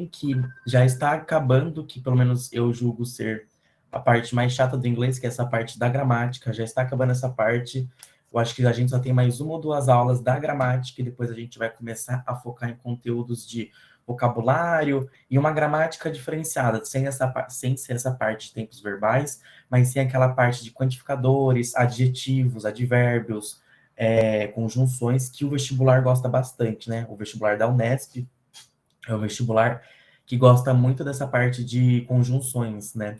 que já está acabando, que pelo menos eu julgo ser a parte mais chata do inglês, que é essa parte da gramática. Já está acabando essa parte. Eu acho que a gente só tem mais uma ou duas aulas da gramática e depois a gente vai começar a focar em conteúdos de vocabulário e uma gramática diferenciada, sem ser essa parte de tempos verbais, mas sem aquela parte de quantificadores, adjetivos, advérbios, conjunções, que o vestibular gosta bastante, né? O vestibular da Unesp é o vestibular que gosta muito dessa parte de conjunções, né?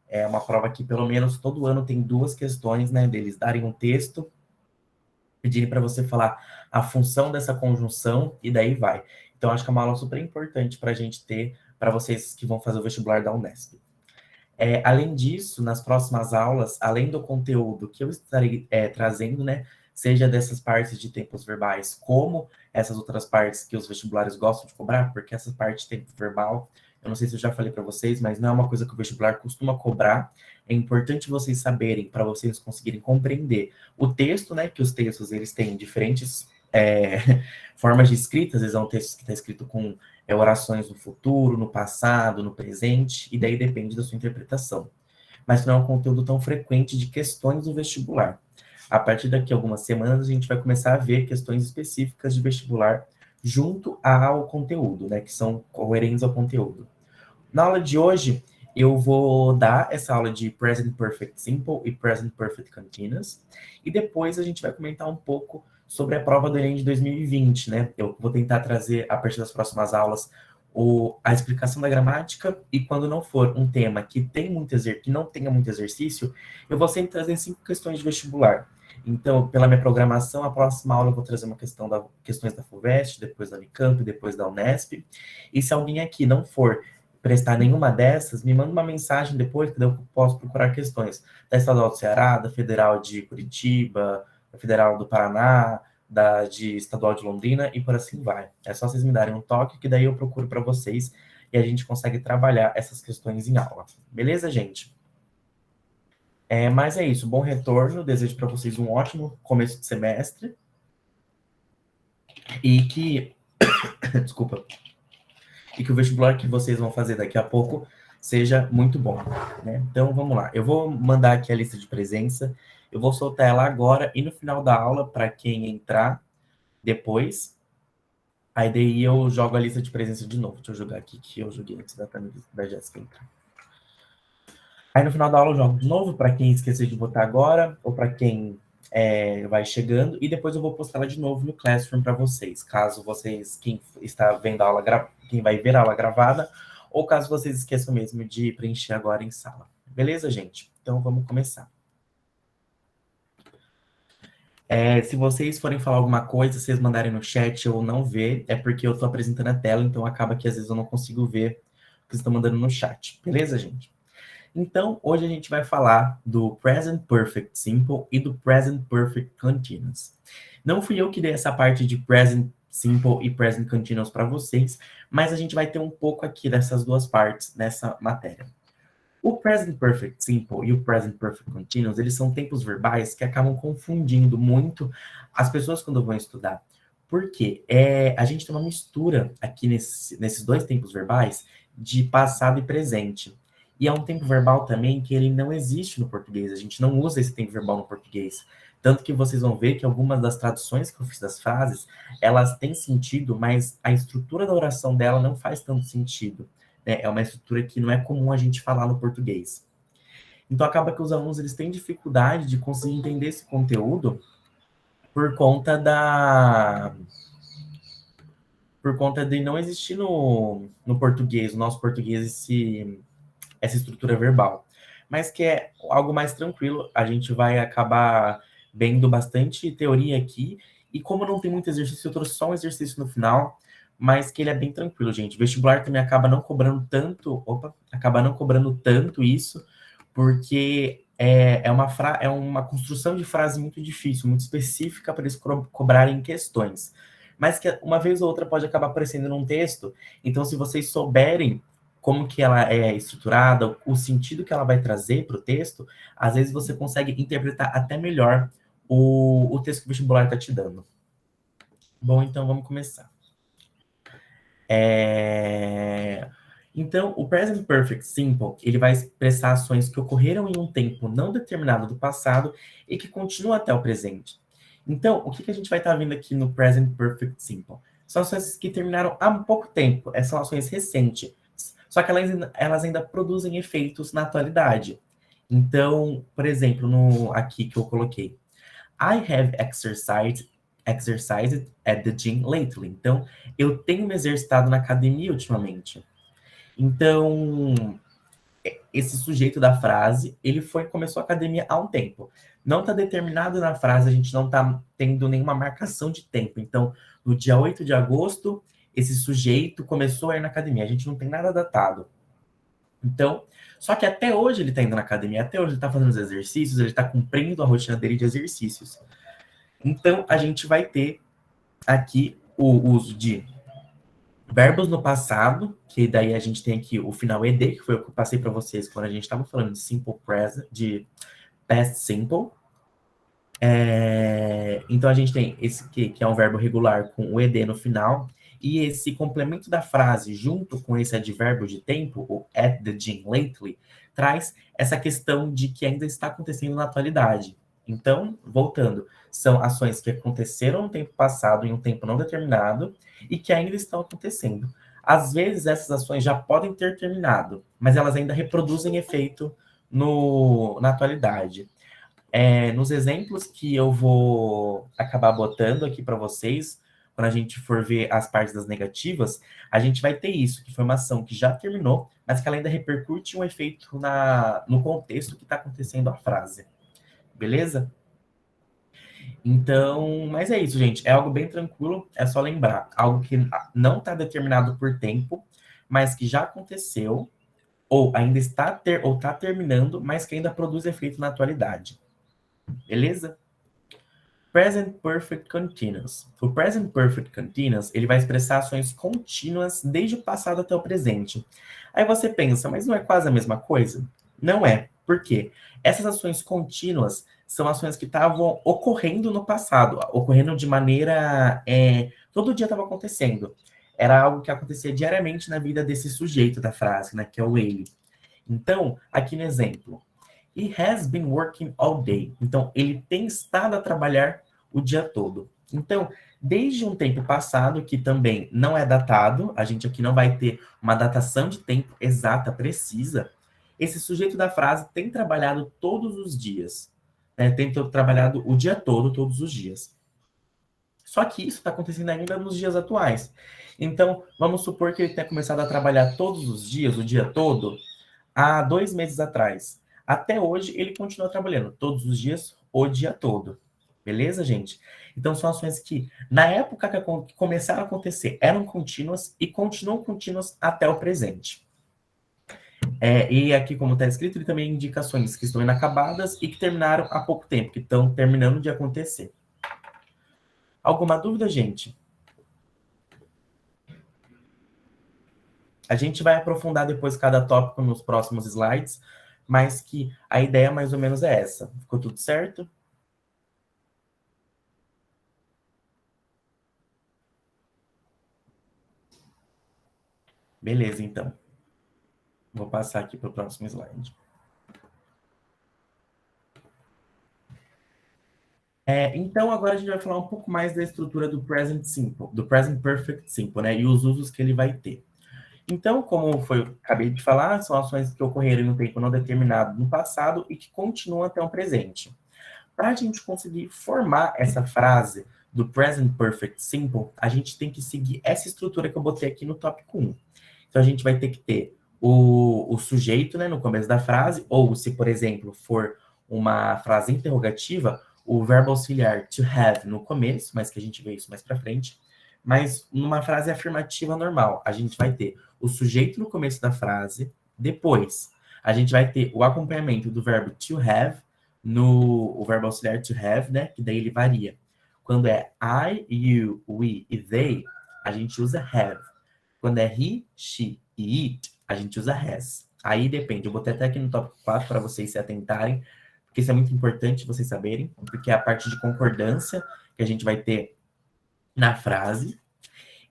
É uma prova que, pelo menos, todo ano tem duas questões, né? Deles darem um texto, pedirem para você falar a função dessa conjunção, e daí vai. Então, acho que é uma aula super importante para a gente ter, para vocês que vão fazer o vestibular da Unesp. Além disso, nas próximas aulas, além do conteúdo que eu estarei trazendo, né, seja dessas partes de tempos verbais, como essas outras partes que os vestibulares gostam de cobrar, porque essa parte de tempo verbal, eu não sei se eu já falei para vocês, mas não é uma coisa que o vestibular costuma cobrar. É importante vocês saberem, para vocês conseguirem compreender o texto, né, que os textos eles têm diferentes formas de escrita, às vezes é um texto que está escrito com orações no futuro, no passado, no presente, e daí depende da sua interpretação. Mas não é um conteúdo tão frequente de questões do vestibular. A partir daqui a algumas semanas, a gente vai começar a ver questões específicas de vestibular junto ao conteúdo, né, que são coerentes ao conteúdo. Na aula de hoje, eu vou dar essa aula de Present Perfect Simple e Present Perfect Continuous, e depois a gente vai comentar um pouco sobre a prova do Enem de 2020, né? Eu vou tentar trazer, a partir das próximas aulas, a explicação da gramática, e quando não for um tema que não tenha muito exercício, eu vou sempre trazer 5 questões de vestibular. Então, pela minha programação, a próxima aula eu vou trazer questões da FUVEST, depois da Unicamp, depois da Unesp. E se alguém aqui não for prestar nenhuma dessas, me manda uma mensagem depois, que eu posso procurar questões da Estadual do Ceará, da Federal de Curitiba, da Federal do Paraná, de Estadual de Londrina, e por assim vai. É só vocês me darem um toque, que daí eu procuro para vocês, e a gente consegue trabalhar essas questões em aula. Beleza, gente? Mas é isso, bom retorno, desejo para vocês um ótimo começo de semestre, e que... Desculpa. E que o vestibular que vocês vão fazer daqui a pouco seja muito bom, né? Então, vamos lá. Eu vou mandar aqui a lista de presença, eu vou soltar ela agora e no final da aula, para quem entrar depois, aí daí eu jogo a lista de presença de novo. Deixa eu jogar aqui, que eu joguei antes da Jéssica entrar. Aí no final da aula eu jogo de novo, para quem esqueceu de botar agora, ou para quem vai chegando, e depois eu vou postar ela de novo no Classroom para vocês, caso vocês, quem está vendo a aula, quem vai ver a aula gravada, ou caso vocês esqueçam mesmo de preencher agora em sala. Beleza, gente? Então vamos começar. Se vocês forem falar alguma coisa, vocês mandarem no chat ou não ver, é porque eu estou apresentando a tela, então acaba que às vezes eu não consigo ver o que vocês estão mandando no chat. Beleza, gente? Então, hoje a gente vai falar do Present Perfect Simple e do Present Perfect Continuous. Não fui eu que dei essa parte de Present Simple e Present Continuous para vocês, mas a gente vai ter um pouco aqui dessas duas partes nessa matéria. O Present Perfect Simple e o Present Perfect Continuous, eles são tempos verbais que acabam confundindo muito as pessoas quando vão estudar. Porque a gente tem uma mistura aqui nesses dois tempos verbais de passado e presente. E é um tempo verbal também que ele não existe no português. A gente não usa esse tempo verbal no português. Tanto que vocês vão ver que algumas das traduções que eu fiz das frases, elas têm sentido, mas a estrutura da oração dela não faz tanto sentido. Né? É uma estrutura que não é comum a gente falar no português. Então, acaba que os alunos eles têm dificuldade de conseguir entender esse conteúdo por conta de não existir no português, no nosso português, essa estrutura verbal. Mas que é algo mais tranquilo, a gente vai acabar vendo bastante teoria aqui, e como não tem muito exercício, eu trouxe só um exercício no final, mas que ele é bem tranquilo, gente. O vestibular também acaba não cobrando tanto isso, porque é uma construção de frase muito difícil, muito específica para eles cobrarem questões. Mas que uma vez ou outra pode acabar aparecendo num texto, então se vocês souberem como que ela é estruturada, o sentido que ela vai trazer para o texto, às vezes você consegue interpretar até melhor o texto que o vestibular está te dando. Bom, então vamos começar. Então, o Present Perfect Simple, ele vai expressar ações que ocorreram em um tempo não determinado do passado e que continuam até o presente. Então, o que a gente vai estar vendo aqui no Present Perfect Simple? São ações que terminaram há pouco tempo, essas são ações recentes, só que elas ainda produzem efeitos na atualidade. Então, por exemplo, aqui que eu coloquei, I have exercised at the gym lately. Então, eu tenho me exercitado na academia ultimamente. Então, esse sujeito da frase, ele começou a academia há um tempo. Não está determinado na frase, a gente não está tendo nenhuma marcação de tempo. Então, no dia 8 de agosto, esse sujeito começou a ir na academia. A gente não tem nada datado. Então, só que até hoje ele está indo na academia, até hoje ele está fazendo os exercícios, ele está cumprindo a rotina dele de exercícios. Então, a gente vai ter aqui o uso de verbos no passado, que daí a gente tem aqui o final ed, que foi o que eu passei para vocês quando a gente estava falando de simple present, de past simple. Então a gente tem esse que é um verbo regular com o ed no final, e esse complemento da frase junto com esse advérbio de tempo, o at the gym lately, traz essa questão de que ainda está acontecendo na atualidade. Então, voltando, são ações que aconteceram no tempo passado, em um tempo não determinado, e que ainda estão acontecendo. Às vezes, essas ações já podem ter terminado, mas elas ainda reproduzem efeito na atualidade. Nos exemplos que eu vou acabar botando aqui para vocês, quando a gente for ver as partes das negativas, a gente vai ter isso, que foi uma ação que já terminou, mas que ela ainda repercute um efeito no contexto que está acontecendo a frase. Beleza? Então, mas é isso, gente. É algo bem tranquilo, é só lembrar. Algo que não está determinado por tempo, mas que já aconteceu, ou ainda está ou está terminando, mas que ainda produz efeito na atualidade. Beleza? Present Perfect Continuous. O Present Perfect Continuous, ele vai expressar ações contínuas desde o passado até o presente. Aí você pensa, mas não é quase a mesma coisa? Não é. Por quê? Essas ações contínuas são ações que estavam ocorrendo no passado, ocorrendo de maneira... todo dia estava acontecendo. Era algo que acontecia diariamente na vida desse sujeito da frase, né, que é o ele. Então, aqui no exemplo, He has been working all day. Então, ele tem estado a trabalhar o dia todo. Então, desde um tempo passado, que também não é datado, a gente aqui não vai ter uma datação de tempo exata, precisa, esse sujeito da frase tem trabalhado todos os dias. Né? Tem trabalhado o dia todo, todos os dias. Só que isso está acontecendo ainda nos dias atuais. Então, vamos supor que ele tenha começado a trabalhar todos os dias, o dia todo, há 2 meses atrás. Até hoje, ele continua trabalhando todos os dias, o dia todo. Beleza, gente? Então, são ações que, na época que começaram a acontecer, eram contínuas e continuam contínuas até o presente. E aqui, como está escrito, ele também indica ações que estão inacabadas e que terminaram há pouco tempo, que estão terminando de acontecer. Alguma dúvida, gente? A gente vai aprofundar depois cada tópico nos próximos slides, mas que a ideia mais ou menos é essa. Ficou tudo certo? Beleza, então. Vou passar aqui para o próximo slide. Então, agora a gente vai falar um pouco mais da estrutura do Present Simple, do Present Perfect Simple, né? E os usos que ele vai ter. Então, como acabei de falar, são ações que ocorreram em um tempo não determinado no passado e que continuam até o presente. Para a gente conseguir formar essa frase do Present Perfect Simple, a gente tem que seguir essa estrutura que eu botei aqui no tópico 1. Então, a gente vai ter que ter o sujeito, né, no começo da frase, ou se, por exemplo, for uma frase interrogativa, o verbo auxiliar to have no começo, mas que a gente vê isso mais para frente. Mas numa frase afirmativa normal, a gente vai ter o sujeito no começo da frase, depois a gente vai ter o acompanhamento do verbo to have, o verbo auxiliar to have, né, que daí ele varia. Quando é I, you, we e they, a gente usa have. Quando é he, she e it, a gente usa has. Aí depende. Eu botei até aqui no tópico 4 para vocês se atentarem, porque isso é muito importante vocês saberem, porque é a parte de concordância que a gente vai ter na frase.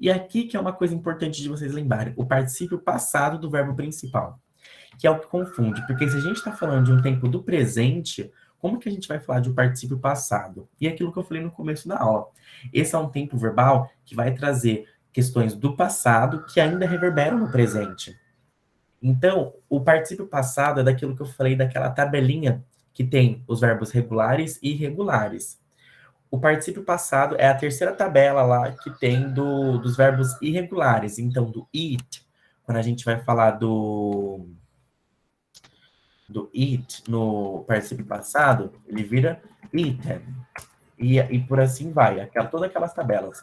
E aqui que é uma coisa importante de vocês lembrarem, o particípio passado do verbo principal, que é o que confunde, porque se a gente está falando de um tempo do presente, como que a gente vai falar de um particípio passado? E aquilo que eu falei no começo da aula. Esse é um tempo verbal que vai trazer questões do passado que ainda reverberam no presente. Então, o particípio passado é daquilo que eu falei, daquela tabelinha que tem os verbos regulares e irregulares. O particípio passado é a terceira tabela lá que tem dos verbos irregulares. Então, do eat, quando a gente vai falar do eat no particípio passado, ele vira eaten. E por assim vai, todas aquelas tabelas.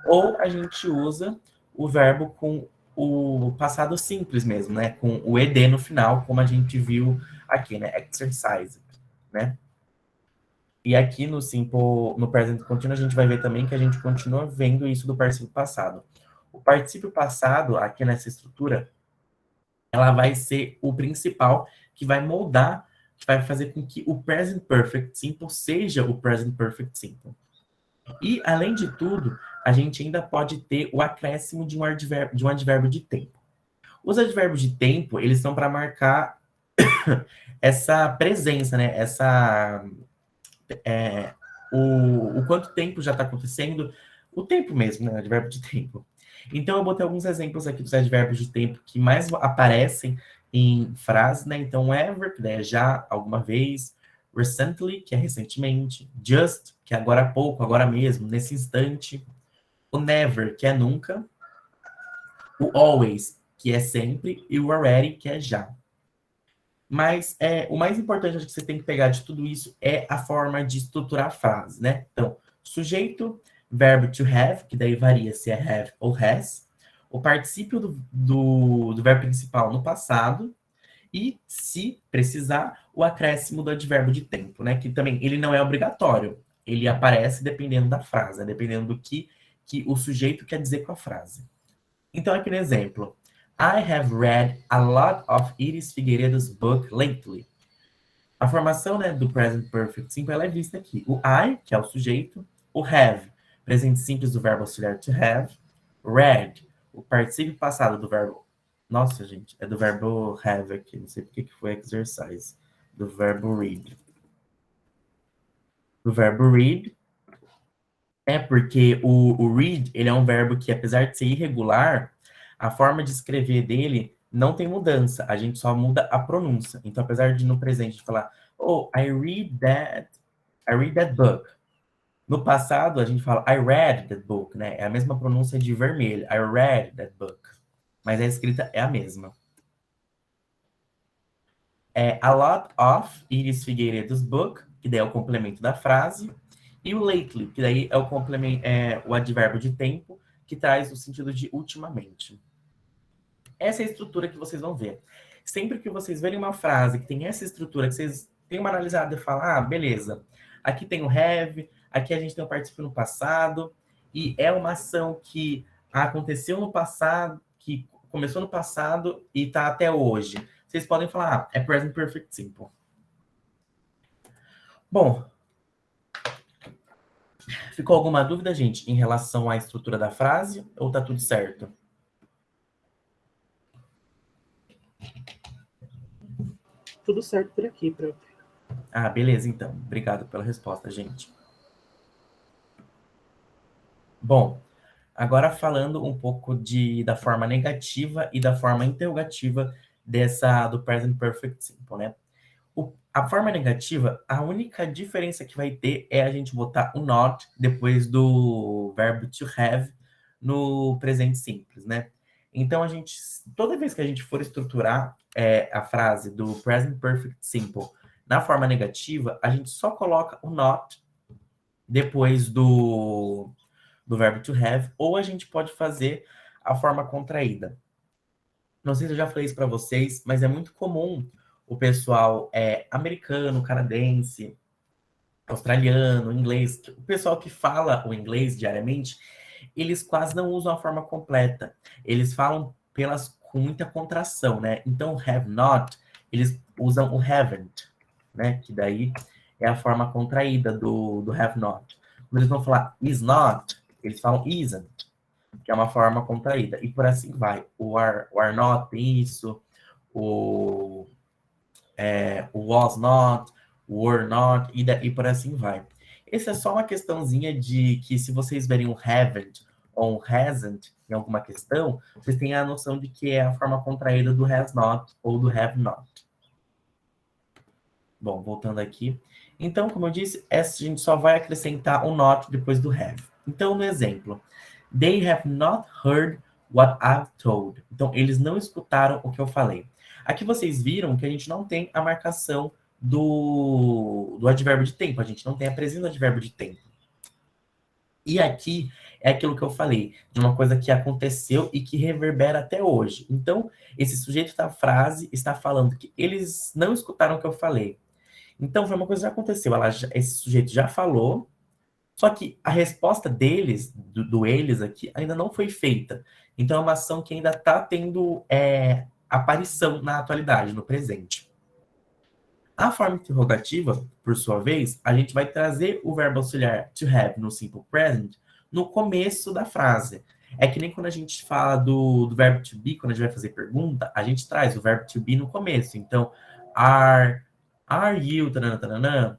Ou a gente usa o verbo com o passado simples mesmo, né? Com o ed no final, como a gente viu aqui, né? Exercise, né? E aqui no simple, no present continuo, a gente vai ver também que a gente continua vendo isso do particípio passado. O particípio passado, aqui nessa estrutura, ela vai ser o principal que vai moldar, que vai fazer com que o present perfect simple seja o present perfect simple. E, além de tudo, a gente ainda pode ter o acréscimo de um advérbio de tempo. Os advérbios de tempo, eles são para marcar essa presença, né? O quanto tempo já está acontecendo, o tempo mesmo, né? Advérbio de tempo. Então, eu botei alguns exemplos aqui dos advérbios de tempo que mais aparecem em frases, né? Então, ever, que é já, alguma vez, recently, que é recentemente, just, que é agora há pouco, agora mesmo, nesse instante, o never, que é nunca, o always, que é sempre, e o already, que é já. Mas o mais importante acho que você tem que pegar de tudo isso é a forma de estruturar a frase, né? Então, sujeito, verbo to have, que daí varia se é have ou has, o particípio do verbo principal no passado, e, se precisar, o acréscimo do advérbio de tempo, né? Que também ele não é obrigatório, ele aparece dependendo da frase, né? Dependendo do que o sujeito quer dizer com a frase. Então, aqui no exemplo, I have read a lot of Iris Figueiredo's book lately. A formação, né, do present perfect simple ela é vista aqui. O I, que é o sujeito, o have, presente simples do verbo auxiliar to have, read, o particípio passado do verbo. Nossa, gente, é do verbo have aqui, não sei porque que foi exercise. Do verbo read. Do verbo read, porque o read, ele é um verbo que, apesar de ser irregular, a forma de escrever dele não tem mudança, a gente só muda a pronúncia. Então, apesar de no presente falar, oh, I read that book. No passado, a gente fala, I read that book, né? É a mesma pronúncia de vermelho, I read that book. Mas a escrita é a mesma. A lot of Iris Figueiredo's book, que daí é o complemento da frase, e o lately, que daí é o complemento, o advérbio de tempo, que traz o sentido de ultimamente. Essa é a estrutura que vocês vão ver. Sempre que vocês verem uma frase que tem essa estrutura, que vocês têm uma analisada e falam, ah, beleza, aqui tem o have, aqui a gente tem o participio no passado, e é uma ação que aconteceu no passado, que começou no passado e está até hoje. Vocês podem falar, ah, é present perfect simple. Bom, ficou alguma dúvida, gente, em relação à estrutura da frase, ou tá tudo certo? Tudo certo por aqui, prof. Ah, beleza, então. Obrigado pela resposta, gente. Bom, agora falando um pouco da forma negativa e da forma interrogativa do present perfect simple, né? A forma negativa, a única diferença que vai ter é a gente botar o not depois do verbo to have no presente simples, né? Então, toda vez que a gente for estruturar a frase do present perfect simple na forma negativa, a gente só coloca o not depois do verbo to have, ou a gente pode fazer a forma contraída. Não sei se eu já falei isso para vocês, mas é muito comum o pessoal americano, canadense, australiano, inglês, o pessoal que fala o inglês diariamente, eles quase não usam a forma completa. Eles falam com muita contração, né? Então, have not, eles usam o haven't, né? Que daí é a forma contraída do have not. Quando eles vão falar is not, eles falam isn't. que é uma forma contraída. E por assim vai. O are not tem isso, o was not, o were not, e por assim vai. Essa é só uma questãozinha de que se vocês verem um haven't ou um hasn't em alguma questão, vocês têm a noção de que é a forma contraída do has not ou do have not. Bom, voltando aqui. Então, como eu disse, a gente só vai acrescentar um not depois do have. Então, no exemplo, they have not heard what I've told. Então, eles não escutaram o que eu falei. Aqui vocês viram que a gente não tem a marcação do advérbio de tempo. A gente não tem a presença do advérbio de tempo. E aqui é aquilo que eu falei, de uma coisa que aconteceu e que reverbera até hoje. Então, esse sujeito da frase está falando que eles não escutaram o que eu falei. Então, foi uma coisa que já aconteceu. Esse sujeito já falou, só que a resposta deles, do eles aqui, ainda não foi feita. Então, é uma ação que ainda está tendo aparição na atualidade, no presente. A forma interrogativa, por sua vez, a gente vai trazer o verbo auxiliar to have no simple present no começo da frase. É que nem quando a gente fala do verbo to be, quando a gente vai fazer pergunta, a gente traz o verbo to be no começo. Então, are you, taranã, taranã,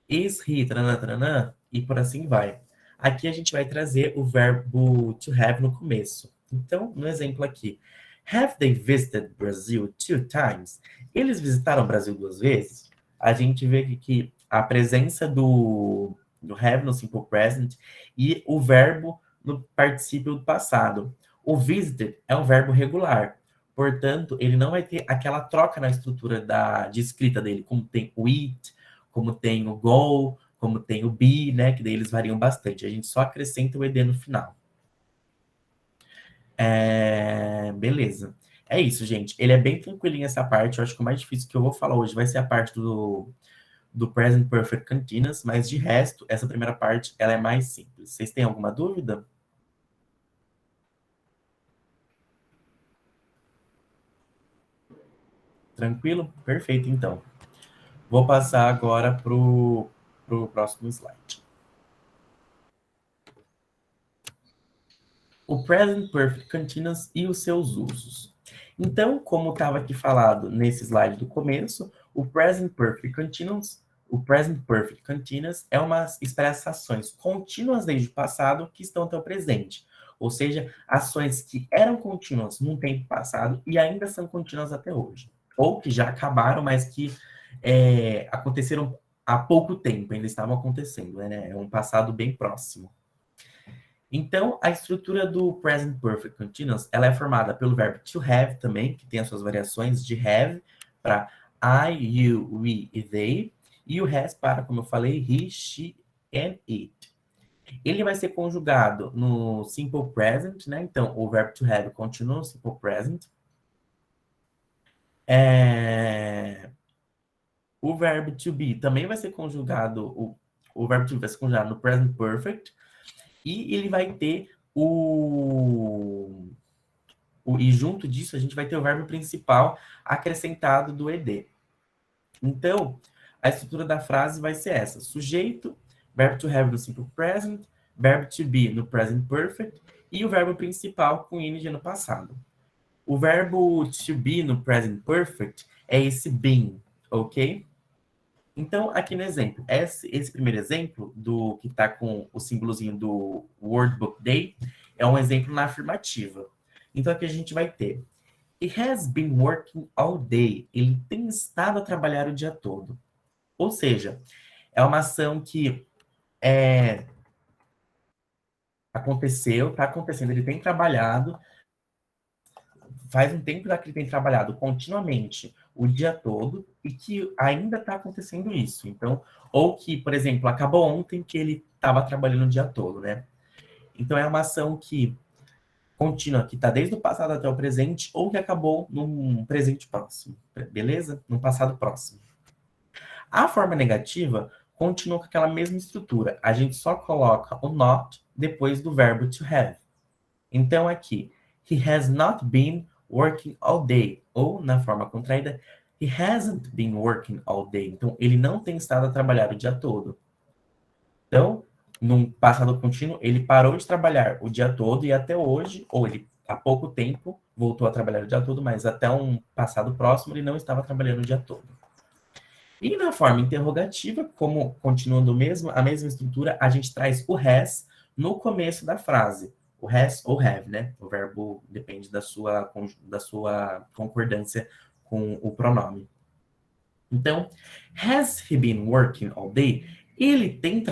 is he, taranã, taranã, e por assim vai. Aqui a gente vai trazer o verbo to have no começo. Então, no exemplo aqui, have they visited Brazil 2 times? Eles visitaram o Brasil 2 vezes? A gente vê que a presença do have no simple present e o verbo no particípio do passado. O visited é um verbo regular. Portanto, ele não vai ter aquela troca na estrutura de escrita dele, como tem o it, como tem o go, como tem o be, né? Que daí eles variam bastante. A gente só acrescenta o ed no final. Beleza. É isso, gente. Ele é bem tranquilinho essa parte. Eu acho que o mais difícil que eu vou falar hoje vai ser a parte do Present Perfect Continuous, mas de resto, essa primeira parte, ela é mais simples. Vocês têm alguma dúvida? Tranquilo? Perfeito, então. Vou passar agora para o próximo slide. O Present Perfect Continuous e os seus usos. Então, como estava aqui falado nesse slide do começo, o Present Perfect Continuous é umas expressa ações contínuas desde o passado que estão até o presente. Ou seja, ações que eram contínuas num tempo passado e ainda são contínuas até hoje. Ou que já acabaram, mas que aconteceram há pouco tempo, ainda estavam acontecendo, né? É um passado bem próximo. Então, a estrutura do Present Perfect Continuous, ela é formada pelo verbo to have também, que tem as suas variações de have para I, you, we e they, e o has para, como eu falei, he, she and it. Ele vai ser conjugado no Simple Present, né? Então, o verbo to have continua no Simple Present. O verbo to be também vai ser conjugado, o verbo to be vai ser conjugado no Present Perfect, e ele vai ter e junto disso a gente vai ter o verbo principal acrescentado do ed. Então, a estrutura da frase vai ser essa: sujeito, verbo to have no simple present, verbo to be no present perfect e o verbo principal com ing no passado. O verbo to be no present perfect é esse been, ok? Então, aqui no exemplo, esse primeiro exemplo, do que está com o símbolozinho do Wordbook Day, é um exemplo na afirmativa. Então, aqui a gente vai ter: He has been working all day. Ele tem estado a trabalhar o dia todo. Ou seja, é uma ação que aconteceu, está acontecendo, ele tem trabalhado, faz um tempo que ele tem trabalhado continuamente o dia todo e que ainda está acontecendo isso. Então, ou que, por exemplo, acabou ontem que ele estava trabalhando o dia todo, né? Então, é uma ação que contínua, que está desde o passado até o presente, ou que acabou num presente próximo, beleza? Num passado próximo. A forma negativa continua com aquela mesma estrutura. A gente só coloca o not depois do verbo to have. Então, aqui, he has not been working all day. Ou, na forma contraída, he hasn't been working all day. Então, ele não tem estado a trabalhar o dia todo. Então, num passado contínuo, ele parou de trabalhar o dia todo e até hoje, ou ele há pouco tempo voltou a trabalhar o dia todo, mas até um passado próximo ele não estava trabalhando o dia todo. E na forma interrogativa, como continuando a mesma estrutura, a gente traz o has no começo da frase. O has ou have, né? O verbo depende da sua concordância com o pronome. Então, has he been working all day? Ele tem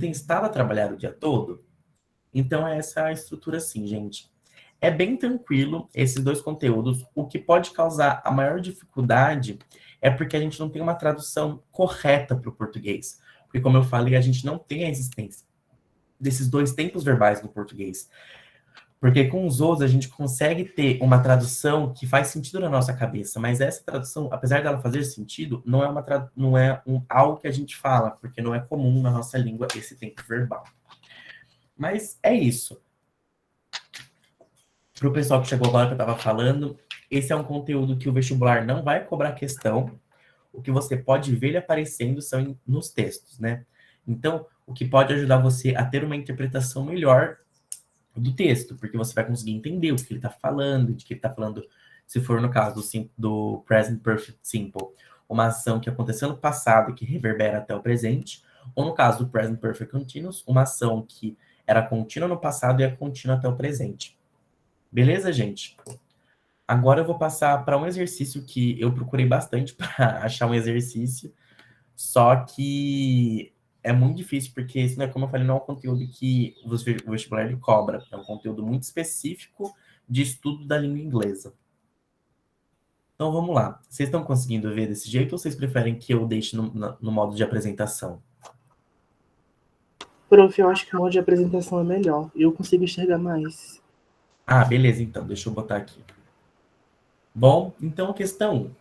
estado a trabalhar o dia todo? Então, é essa a estrutura assim, gente. É bem tranquilo esses dois conteúdos. O que pode causar a maior dificuldade é porque a gente não tem uma tradução correta para o português. Porque, como eu falei, a gente não tem a existência desses dois tempos verbais no português. Porque com os outros a gente consegue ter uma tradução que faz sentido na nossa cabeça, mas essa tradução, apesar dela fazer sentido, não é algo que a gente fala, porque não é comum na nossa língua esse tempo verbal. Mas é isso. Para o pessoal que chegou agora que eu estava falando, esse é um conteúdo que o vestibular não vai cobrar questão. O que você pode ver ele aparecendo são nos textos, né? Então, o que pode ajudar você a ter uma interpretação melhor do texto, porque você vai conseguir entender o que ele está falando, de que ele está falando, se for no caso do Present Perfect Simple, uma ação que aconteceu no passado e que reverbera até o presente, ou no caso do Present Perfect Continuous, uma ação que era contínua no passado e é contínua até o presente. Beleza, gente? Agora eu vou passar para um exercício que eu procurei bastante para achar um exercício, só que é muito difícil, porque isso, né, como eu falei, não é um conteúdo que o vestibular ele cobra. É um conteúdo muito específico de estudo da língua inglesa. Então vamos lá. Vocês estão conseguindo ver desse jeito ou vocês preferem que eu deixe no modo de apresentação? Prof, eu acho que o modo de apresentação é melhor. Eu consigo enxergar mais. Ah, beleza, então. Deixa eu botar aqui. Bom, então a questão 1.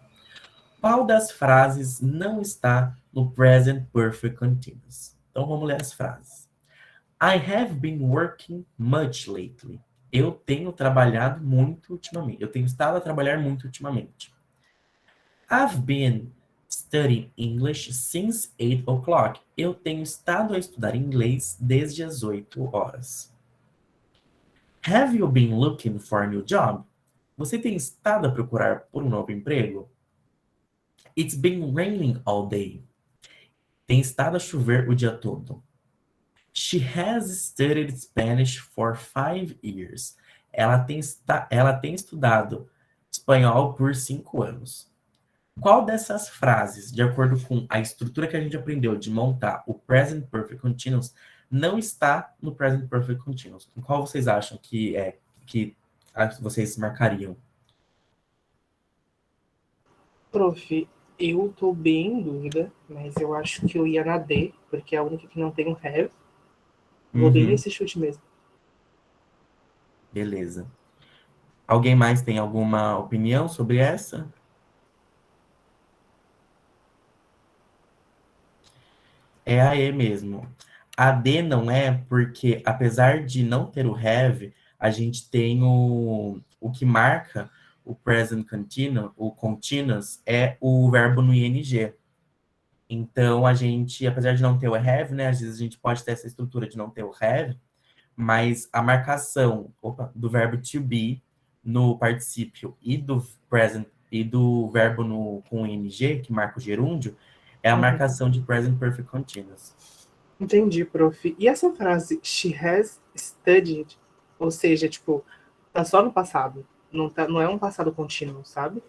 Qual das frases não está no Present Perfect Continuous? Então vamos ler as frases. I have been working much lately. Eu tenho trabalhado muito ultimamente. Eu tenho estado a trabalhar muito ultimamente. I've been studying English since 8 o'clock. Eu tenho estado a estudar inglês desde as 8 horas. Have you been looking for a new job? Você tem estado a procurar por um novo emprego? It's been raining all day. Tem estado a chover o dia todo. She has studied Spanish for 5 years. Ela tem estudado espanhol por 5 anos. Qual dessas frases, de acordo com a estrutura que a gente aprendeu de montar o Present Perfect Continuous, não está no Present Perfect Continuous? Qual vocês acham que vocês marcariam? Prof, eu tô bem em dúvida, mas eu acho que eu ia na D, porque é a única que não tem um have. Vou bem nesse chute mesmo. Beleza. Alguém mais tem alguma opinião sobre essa? É a E mesmo. A D não é porque, apesar de não ter o have, a gente tem o que marca o present continuous, o continuous, é o verbo no ing. Então, a gente, apesar de não ter o have, né, às vezes a gente pode ter essa estrutura de não ter o have, mas a marcação do verbo to be no particípio e do present e do verbo com ing, que marca o gerúndio, é a marcação de present perfect continuous. Entendi, prof. E essa frase, she has studied, ou seja, tipo, tá só no passado. Não é um passado contínuo, sabe?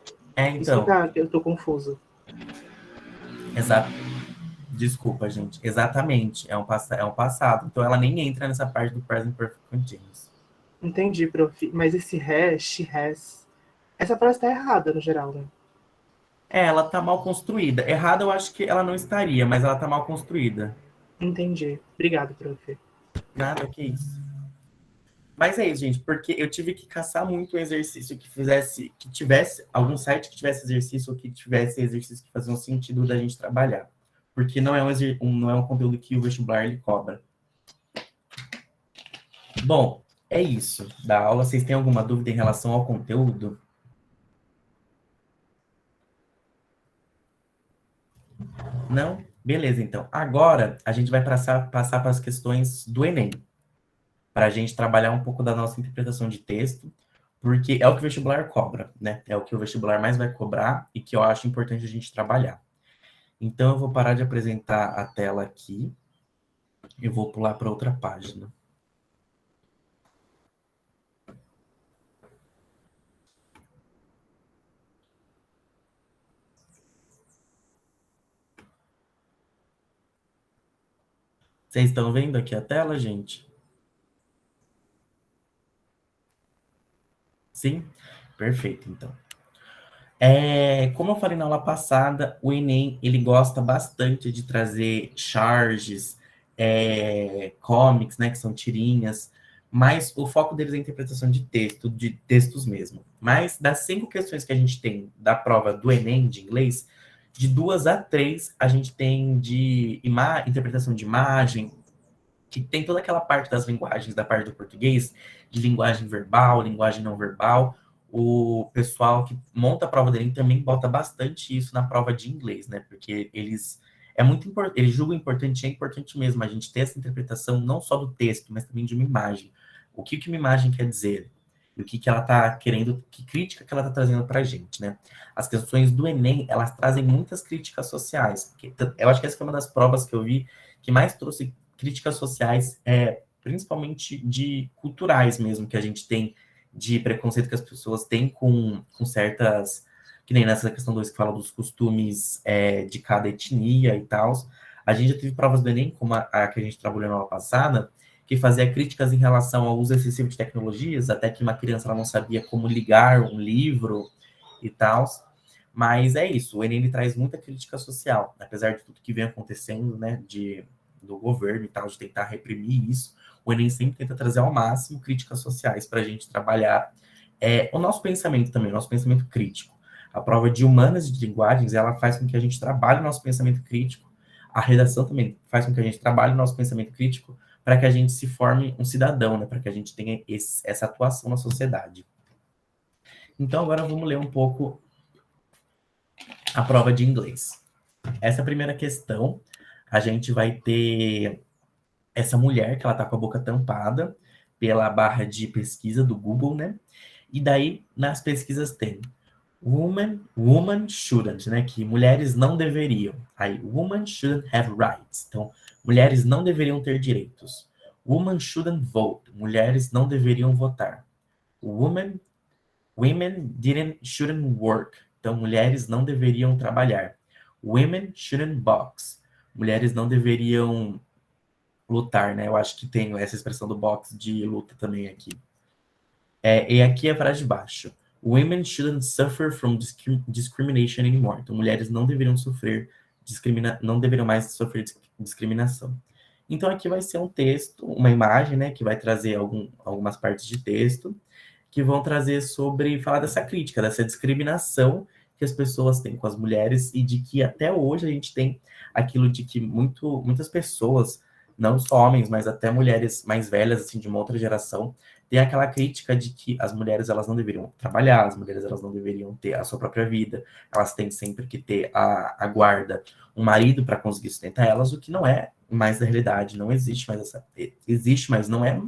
Isso que eu tô confuso. Exato. Desculpa, gente. Exatamente. É um passado. Então ela nem entra nessa parte do present perfect continuous. Entendi, prof. Mas esse has, she has, essa frase tá errada no geral, né? Ela tá mal construída. Errada eu acho que ela não estaria, mas ela tá mal construída. Entendi. Obrigado, prof. Nada, que isso. Mas é isso, gente, porque eu tive que caçar muito um exercício que tivesse algum site que tivesse exercício ou que tivesse exercício que faziam sentido da gente trabalhar. Porque não é não é um conteúdo que o vestibular ele cobra. Bom, é isso da aula. Vocês têm alguma dúvida em relação ao conteúdo? Não? Beleza, então. Agora, a gente vai passar para as questões do Enem, para a gente trabalhar um pouco da nossa interpretação de texto, porque é o que o vestibular cobra, né? É o que o vestibular mais vai cobrar e que eu acho importante a gente trabalhar. Então, eu vou parar de apresentar a tela aqui e vou pular para outra página. Vocês estão vendo aqui a tela, gente? Sim? Perfeito, então. Como eu falei na aula passada, o Enem, ele gosta bastante de trazer charges, comics, né, que são tirinhas, mas o foco deles é a interpretação de texto, de textos mesmo. Mas das 5 questões que a gente tem da prova do Enem, de inglês, de 2 a 3 a gente tem de interpretação de imagem, que tem toda aquela parte das linguagens, da parte do português, de linguagem verbal, linguagem não verbal. O pessoal que monta a prova do Enem também bota bastante isso na prova de inglês, né? Porque eles é muito importante, eles julgam importante, é importante mesmo a gente ter essa interpretação não só do texto, mas também de uma imagem. O que uma imagem quer dizer? E o que ela está querendo, que crítica que ela está trazendo para a gente, né? As questões do Enem, elas trazem muitas críticas sociais. Eu acho que essa foi uma das provas que eu vi que mais trouxe críticas sociais, principalmente de culturais mesmo, que a gente tem, de preconceito que as pessoas têm com certas, que nem nessa questão 2 que fala dos costumes de cada etnia e tal. A gente já teve provas do Enem, como a que a gente trabalhou na aula passada, que fazia críticas em relação ao uso excessivo de tecnologias, até que uma criança ela não sabia como ligar um livro e tal. Mas é isso, o Enem ele traz muita crítica social, apesar de tudo que vem acontecendo, né, do governo e tal, de tentar reprimir isso, o Enem sempre tenta trazer ao máximo críticas sociais para a gente trabalhar o nosso pensamento também, o nosso pensamento crítico. A prova de humanas e de linguagens, ela faz com que a gente trabalhe o nosso pensamento crítico, a redação também faz com que a gente trabalhe o nosso pensamento crítico para que a gente se forme um cidadão, né, para que a gente tenha essa atuação na sociedade. Então, agora vamos ler um pouco a prova de inglês. Essa primeira questão, a gente vai ter essa mulher que ela tá com a boca tampada pela barra de pesquisa do Google, né? E daí, nas pesquisas tem woman shouldn't, né? Que mulheres não deveriam. Aí, woman shouldn't have rights. Então, mulheres não deveriam ter direitos. Woman shouldn't vote. Mulheres não deveriam votar. Women shouldn't work. Então, mulheres não deveriam trabalhar. Women shouldn't box. Mulheres não deveriam lutar, né? Eu acho que tem essa expressão do boxe de luta também aqui. E aqui é a frase de baixo. Women shouldn't suffer from discrimination anymore. Então, mulheres não deveriam não deveriam mais sofrer discriminação. Então, aqui vai ser um texto, uma imagem, né? Que vai trazer algumas partes de texto que vão trazer falar dessa crítica, dessa discriminação que as pessoas têm com as mulheres e de que até hoje a gente tem aquilo de que muitas pessoas, não só homens, mas até mulheres mais velhas, assim, de uma outra geração, tem aquela crítica de que as mulheres elas não deveriam trabalhar, as mulheres elas não deveriam ter a sua própria vida, elas têm sempre que ter a guarda, um marido para conseguir sustentar elas, o que não é mais da realidade, não existe mais existe, mas não é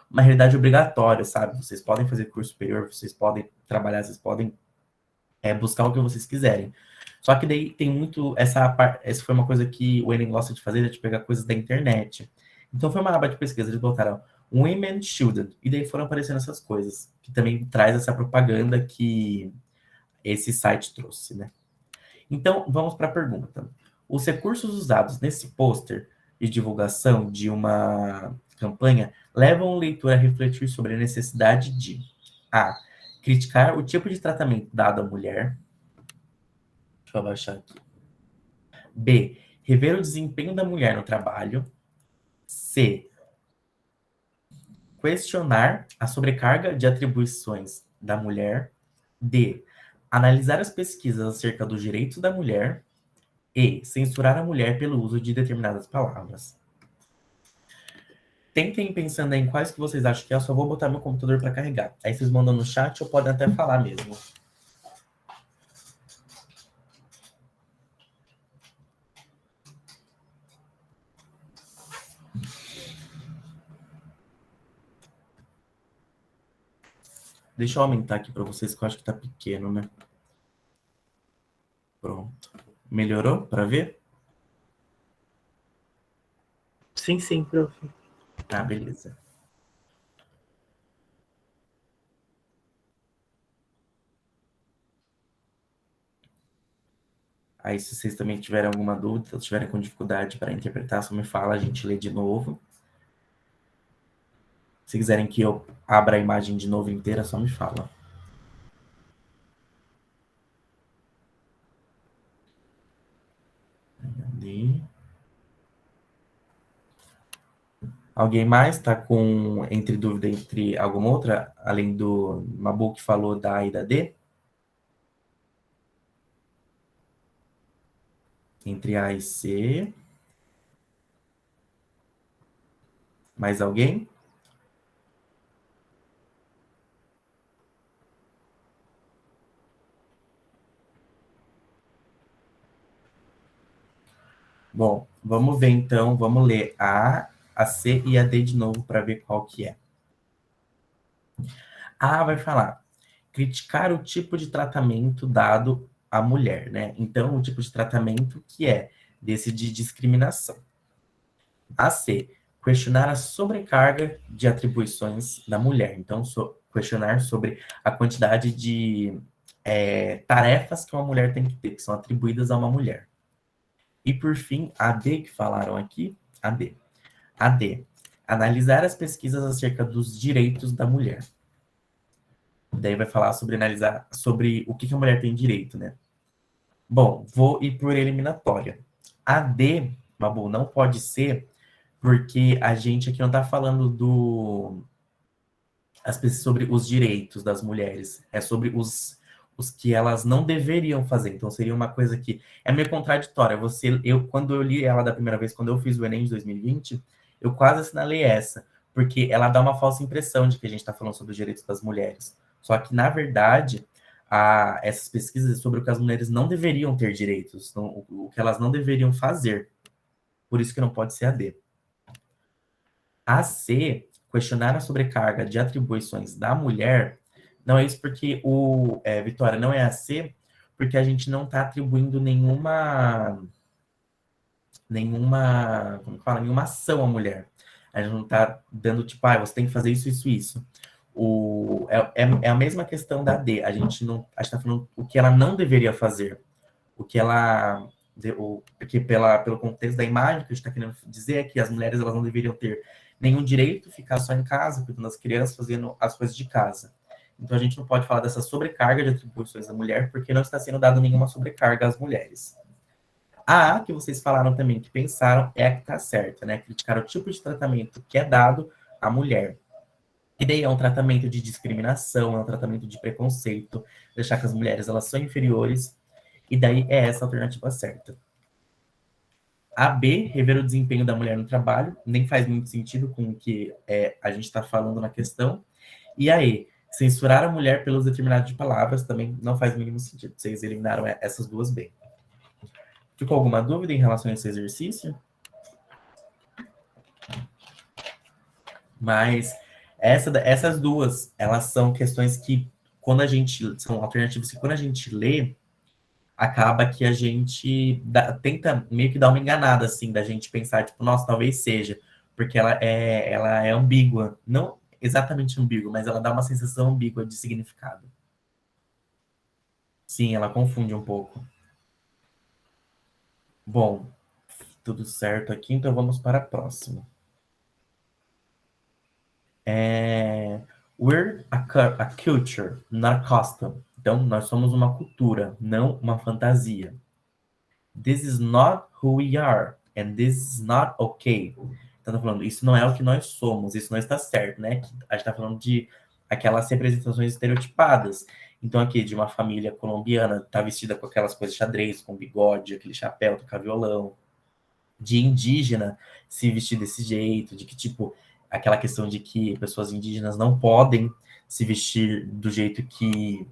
uma realidade obrigatória, sabe? Vocês podem fazer curso superior, vocês podem trabalhar, vocês podem buscar o que vocês quiserem. Só que daí tem muito essa foi uma coisa que o Enem gosta de fazer, de pegar coisas da internet. Então foi uma aba de pesquisa, eles botaram Women Shouldn't, e daí foram aparecendo essas coisas, que também traz essa propaganda que esse site trouxe, né? Então, vamos para a pergunta. Os recursos usados nesse pôster de divulgação de uma campanha levam o leitor a refletir sobre a necessidade de A. Criticar o tipo de tratamento dado à mulher. Deixa eu abaixar aqui. B. Rever o desempenho da mulher no trabalho. C. Questionar a sobrecarga de atribuições da mulher. D. Analisar as pesquisas acerca dos direitos da mulher. E. Censurar a mulher pelo uso de determinadas palavras. Tentem pensando em quais que vocês acham que é. Eu só vou botar meu computador para carregar. Aí vocês mandam no chat ou podem até falar mesmo. Deixa eu aumentar aqui para vocês, que eu acho que tá pequeno, né? Pronto. Melhorou para ver? Sim, sim, prof. Ah, beleza. Aí, se vocês também tiverem alguma dúvida, ou tiverem com dificuldade para interpretar, só me fala, a gente lê de novo. Se quiserem que eu abra a imagem de novo inteira, só me fala. Ali. Alguém mais está com entre dúvida entre alguma outra, além do Mabu que falou da A e da D? Entre A e C. Mais alguém? Bom, vamos ver então, vamos ler a C e a D de novo para ver qual que é. A vai falar, criticar o tipo de tratamento dado à mulher, né? Então, o tipo de tratamento que é desse de discriminação. A C, questionar a sobrecarga de atribuições da mulher. Então, questionar sobre a quantidade de tarefas que uma mulher tem que ter, que são atribuídas a uma mulher. E, por fim, a D, que falaram aqui, a D. A D, analisar as pesquisas acerca dos direitos da mulher. Daí vai falar sobre analisar sobre o que a mulher tem direito, né? Bom, vou ir por eliminatória. A D, Babu, não pode ser porque a gente aqui não está falando sobre os direitos das mulheres, é sobre os que elas não deveriam fazer. Então seria uma coisa que é meio contraditória. Quando eu li ela da primeira vez, quando eu fiz o Enem de 2020, eu quase assinalei essa, porque ela dá uma falsa impressão de que a gente está falando sobre os direitos das mulheres. Só que, na verdade, essas pesquisas sobre o que as mulheres não deveriam ter direitos, o que elas não deveriam fazer. Por isso que não pode ser a D. A C, questionar a sobrecarga de atribuições da mulher, não é isso porque Vitória, não é a C, porque a gente não está atribuindo como fala, nenhuma ação à mulher. A gente não está dando tipo, você tem que fazer isso, isso, isso. É a mesma questão da D. A gente está falando o que ela não deveria fazer. O que ela. Porque pelo contexto da imagem que a gente está querendo dizer é que as mulheres elas não deveriam ter nenhum direito, ficar só em casa, cuidando das crianças, fazendo as coisas de casa. Então a gente não pode falar dessa sobrecarga de atribuições da mulher, porque não está sendo dada nenhuma sobrecarga às mulheres. A que vocês falaram também, que pensaram, é a que está certa, né? Criticar o tipo de tratamento que é dado à mulher. E daí é um tratamento de discriminação, é um tratamento de preconceito, deixar que as mulheres elas são inferiores, e daí é essa a alternativa certa. A B, rever o desempenho da mulher no trabalho, nem faz muito sentido com o que a gente está falando na questão. E a E, censurar a mulher pelos determinados de palavras, também não faz o mínimo sentido. Vocês eliminaram essas duas B. Ficou alguma dúvida em relação a esse exercício? Mas essas duas, elas são questões que, são alternativas que quando a gente lê, acaba que a gente tenta meio que dar uma enganada, assim, da gente pensar, tipo, nossa, talvez seja, porque ela é ambígua. Não exatamente ambígua, mas ela dá uma sensação ambígua de significado. Sim, ela confunde um pouco. Bom, tudo certo aqui, então vamos para a próxima. We're a culture, not a custom. Então, nós somos uma cultura, não uma fantasia. This is not who we are, and this is not okay. Então, tá falando, isso não é o que nós somos, isso não está certo, né? A gente tá falando de aquelas representações estereotipadas. Então, aqui, de uma família colombiana, tá vestida com aquelas coisas xadrez, com bigode, aquele chapéu, tocar violão. De indígena se vestir desse jeito, de que, tipo, aquela questão de que pessoas indígenas não podem se vestir do jeito que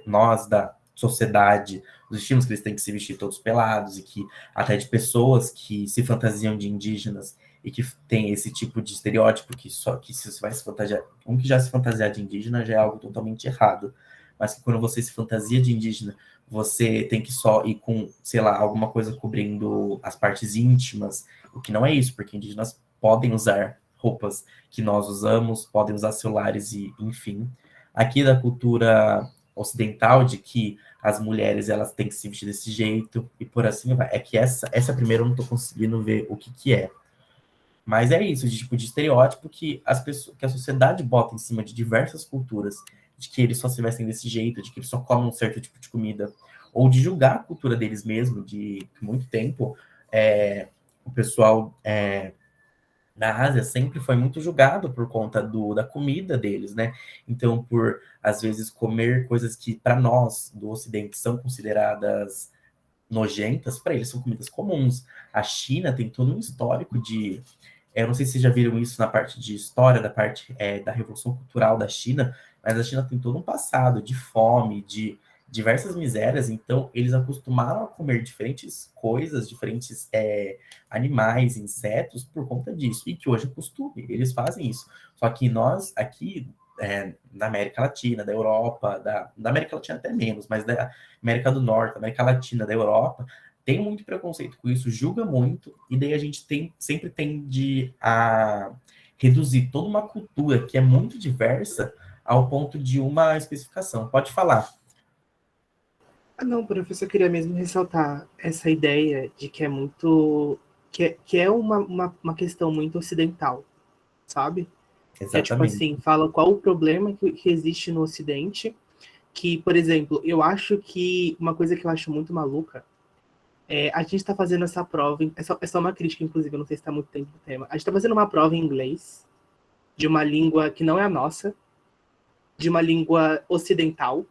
nós da sociedade os vestimos, que eles têm que se vestir todos pelados, e que até de pessoas que se fantasiam de indígenas, e que tem esse tipo de estereótipo que só que se você vai se fantasiar, um que já se fantasiar de indígena já é algo totalmente errado, mas que quando você se fantasia de indígena, você tem que só ir com, sei lá, alguma coisa cobrindo as partes íntimas, o que não é isso, porque indígenas podem usar roupas que nós usamos, podem usar celulares e, enfim. Aqui da cultura ocidental, de que as mulheres elas têm que se vestir desse jeito e por assim vai. É que essa primeira eu não tô conseguindo ver o que que é. Mas é isso, de tipo de estereótipo que as pessoas, que a sociedade bota em cima de diversas culturas, de que eles só se vestem desse jeito, de que eles só comem um certo tipo de comida, ou de julgar a cultura deles mesmo, de muito tempo o pessoal na Ásia sempre foi muito julgado por conta da comida deles, né? Então, por às vezes comer coisas que para nós do Ocidente são consideradas nojentas, para eles são comidas comuns. A China tem todo um histórico de. Eu não sei se vocês já viram isso na parte de história, da parte da Revolução Cultural da China, mas a China tem todo um passado de fome, de diversas misérias, então eles acostumaram a comer diferentes coisas, diferentes animais, insetos, por conta disso, e que hoje é costume, eles fazem isso. Só que nós, aqui, na América Latina, da Europa, da América Latina até menos, mas da América do Norte, América Latina, da Europa, tem muito preconceito com isso, julga muito, e daí a gente sempre tende a reduzir toda uma cultura que é muito diversa ao ponto de uma especificação. Pode falar. Ah, não, professor, eu queria mesmo ressaltar essa ideia de que é muito. Que é uma questão muito ocidental, sabe? É tipo Exatamente. assim, fala qual o problema que existe no Ocidente. Que, por exemplo, eu acho que uma coisa que eu acho muito maluca a gente está fazendo essa prova, é só uma crítica, inclusive, eu não sei se está muito tempo do tema. A gente está fazendo uma prova em inglês, de uma língua que não é a nossa, de uma língua ocidental,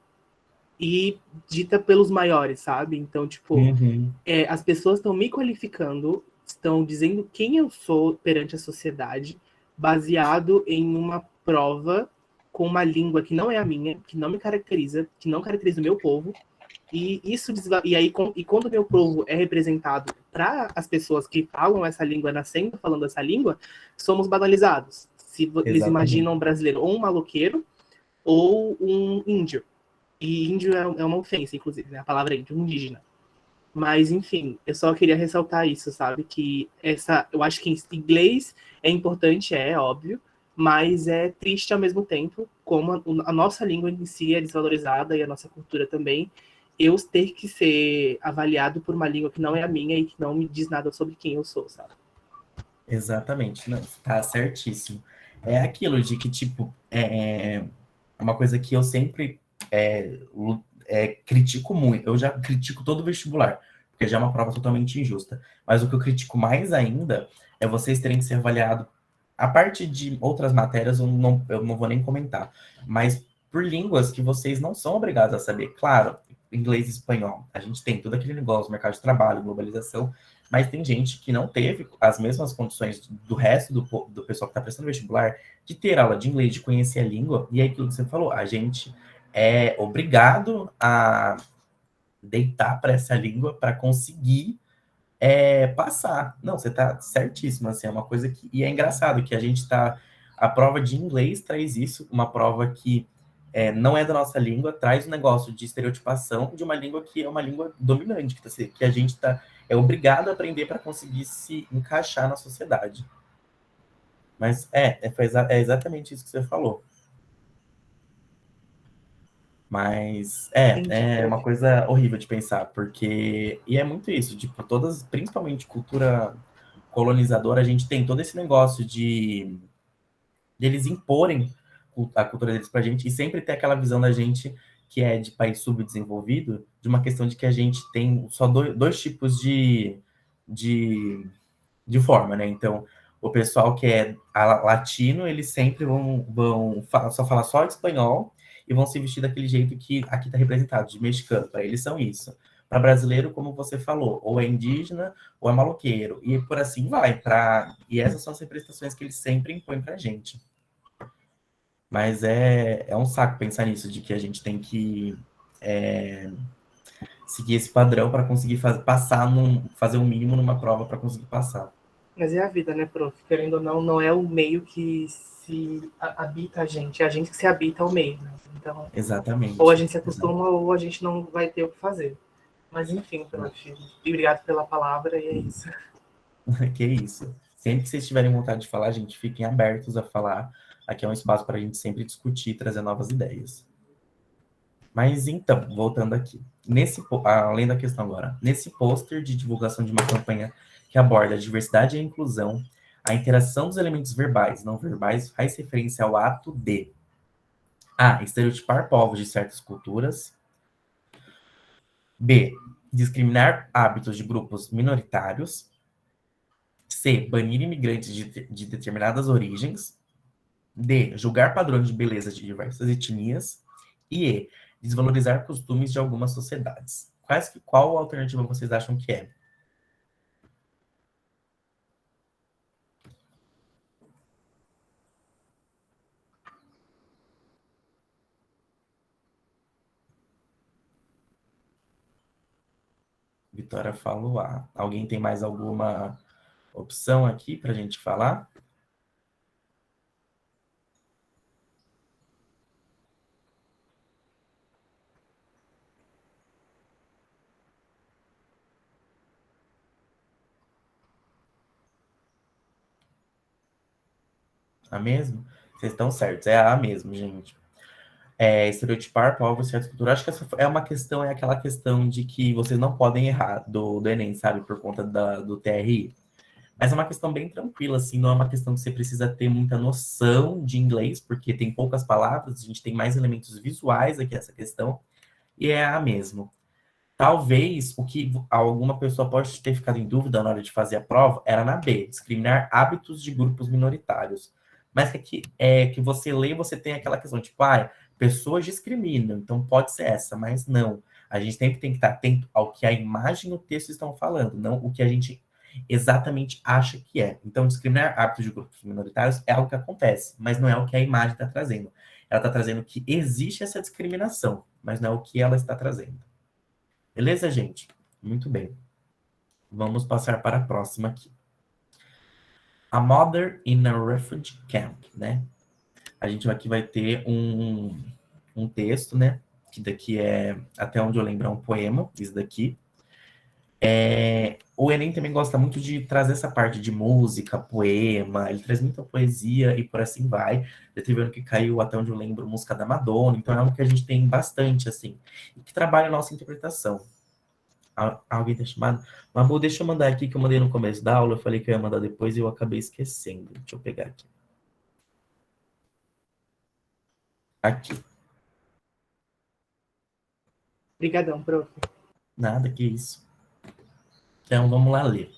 e dita pelos maiores, sabe? Então, tipo, Uhum. as pessoas estão me qualificando, estão dizendo quem eu sou perante a sociedade, baseado em uma prova com uma língua que não é a minha, que não me caracteriza, que não caracteriza o meu povo, e isso e aí e quando o meu povo é representado para as pessoas que falam essa língua, nascendo falando essa língua, somos banalizados. Se eles Exatamente. imaginam um brasileiro ou um maloqueiro ou um índio. E índio é uma ofensa, inclusive, né? A palavra índio, indígena. Mas, enfim, eu só queria ressaltar isso, sabe? Que eu acho que inglês é importante, é óbvio, mas é triste ao mesmo tempo, como a nossa língua em si é desvalorizada e a nossa cultura também, eu ter que ser avaliado por uma língua que não é a minha e que não me diz nada sobre quem eu sou, sabe? Exatamente. Não, tá certíssimo. É aquilo de que, tipo, uma coisa que eu sempre critico muito. Eu já critico todo o vestibular, porque já é uma prova totalmente injusta. Mas o que eu critico mais ainda é vocês terem que ser avaliados. A parte de outras matérias eu não vou nem comentar, mas por línguas que vocês não são obrigados a saber. Claro, inglês e espanhol. A gente tem todo aquele negócio, mercado de trabalho, globalização, mas tem gente que não teve as mesmas condições do resto do pessoal que está prestando vestibular de ter aula de inglês, de conhecer a língua, e é aquilo que você falou, a gente é obrigado a deitar para essa língua para conseguir passar. Não, você está certíssimo, assim, é uma coisa que... E é engraçado que a gente está... A prova de inglês traz isso, uma prova que não é da nossa língua, traz um negócio de estereotipação de uma língua que é uma língua dominante, que a gente é obrigado a aprender para conseguir se encaixar na sociedade. Mas é exatamente isso que você falou. Mas Entendi, é prof. uma coisa horrível de pensar, porque. E é muito isso, tipo, todas, principalmente cultura colonizadora, a gente tem todo esse negócio de eles imporem a cultura deles pra gente e sempre ter aquela visão da gente que é de país subdesenvolvido, de uma questão de que a gente tem só dois tipos de, de forma, né? Então, o pessoal que é latino, eles sempre vão só falar só espanhol e vão se vestir daquele jeito que aqui está representado, de mexicano. Para eles são isso. Para brasileiro, como você falou, ou é indígena ou é maloqueiro. E por assim vai. E essas são as representações que eles sempre impõem para a gente. Mas é um saco pensar nisso, de que a gente tem que seguir esse padrão para conseguir fazer o mínimo numa prova para conseguir passar. Mas é a vida, né, prof? Querendo ou não, não é o meio que se habita a gente, é a gente que se habita ao meio, né? Então, ou a Exatamente. gente se acostuma ou a gente não vai ter o que fazer. Mas enfim, prof, obrigado pela palavra e é isso. Que isso. Sempre que vocês tiverem vontade de falar, gente, fiquem abertos a falar. Aqui é um espaço para a gente sempre discutir, trazer novas ideias. Mas então, voltando aqui. Além da questão agora, nesse pôster de divulgação de uma campanha que aborda a diversidade e a inclusão, a interação dos elementos verbais e não verbais faz referência ao ato de A. Estereotipar povos de certas culturas. B. Discriminar hábitos de grupos minoritários. C. Banir imigrantes de determinadas origens. D. Julgar padrões de beleza de diversas etnias. E E. Desvalorizar costumes de algumas sociedades. Qual alternativa vocês acham que é? Vitória falou A. Alguém tem mais alguma opção aqui para a gente falar? A mesmo? Vocês estão certos, é a mesmo, gente. Estereotipar povos e certas culturas. Acho que essa é uma questão, é aquela questão de que vocês não podem errar do Enem, sabe? Por conta do TRI. Mas é uma questão bem tranquila, assim, não é uma questão que você precisa ter muita noção de inglês, porque tem poucas palavras, a gente tem mais elementos visuais aqui nessa questão, e é a mesma. Talvez o que alguma pessoa pode ter ficado em dúvida na hora de fazer a prova era na B, discriminar hábitos de grupos minoritários. Mas que aqui é que você lê, você tem aquela questão, tipo, pessoas discriminam, então pode ser essa, mas não. A gente sempre tem que estar atento ao que a imagem e o texto estão falando, não o que a gente exatamente acha que é. Então, discriminar hábitos de grupos minoritários é algo que acontece, mas não é o que a imagem está trazendo. Ela está trazendo que existe essa discriminação, mas não é o que ela está trazendo. Beleza, gente? Muito bem. Vamos passar para a próxima aqui. A Mother in a Refugee Camp, né? A gente aqui vai ter um texto, né? Que daqui é, até onde eu lembro, é um poema, isso daqui. O Enem também gosta muito de trazer essa parte de música, poema, ele traz muita poesia e por assim vai. Já teve ano que caiu, até onde eu lembro, música da Madonna, então é algo que a gente tem bastante, assim, e que trabalha a nossa interpretação. Alguém tá chamado? Mabu, deixa eu mandar aqui, que eu mandei no começo da aula, eu falei que eu ia mandar depois e eu acabei esquecendo. Deixa eu pegar aqui. Aqui. Obrigadão, prof. Nada, que isso. Então, vamos lá ler.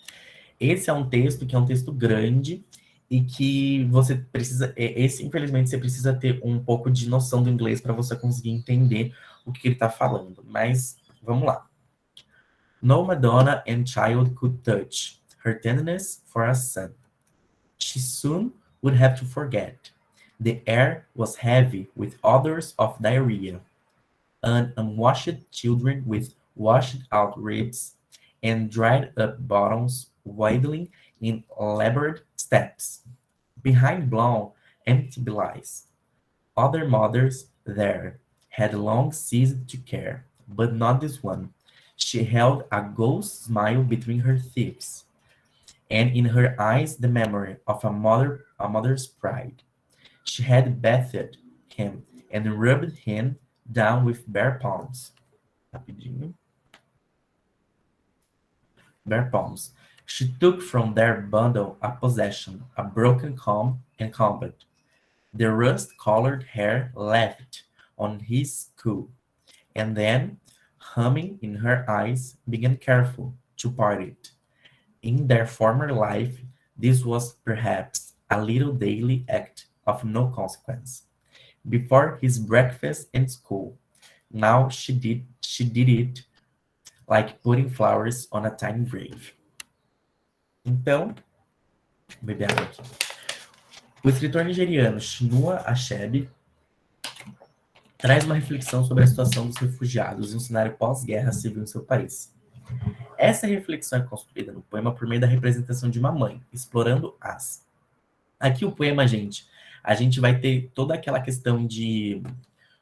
Esse é um texto que é um texto grande e que você precisa... infelizmente, você precisa ter um pouco de noção do inglês para você conseguir entender o que ele está falando. Mas, vamos lá. No Madonna and child could touch her tenderness for a son. She soon would have to forget. The air was heavy with odors of diarrhea, and unwashed children with washed-out ribs and dried-up bottoms waddling in labored steps. Behind blown, empty belies. Other mothers there had long ceased to care, but not this one. She held a ghost smile between her teeth, and in her eyes the memory of a mother's pride. She had bathed him and rubbed him down with bare palms. Rapidinho. Bare palms. She took from their bundle a possession, a broken comb and combed. The rust-colored hair left on his skull, and then, humming in her eyes, began careful to part it. In their former life, this was perhaps a little daily act of no consequence. Before his breakfast and school, now she did it like putting flowers on a tiny grave. Então, vou beber água aqui. O escritor nigeriano Chinua Achebe traz uma reflexão sobre a situação dos refugiados em um cenário pós-guerra civil em seu país. Essa reflexão é construída no poema por meio da representação de uma mãe, explorando as. Aqui o poema, gente, a gente vai ter toda aquela questão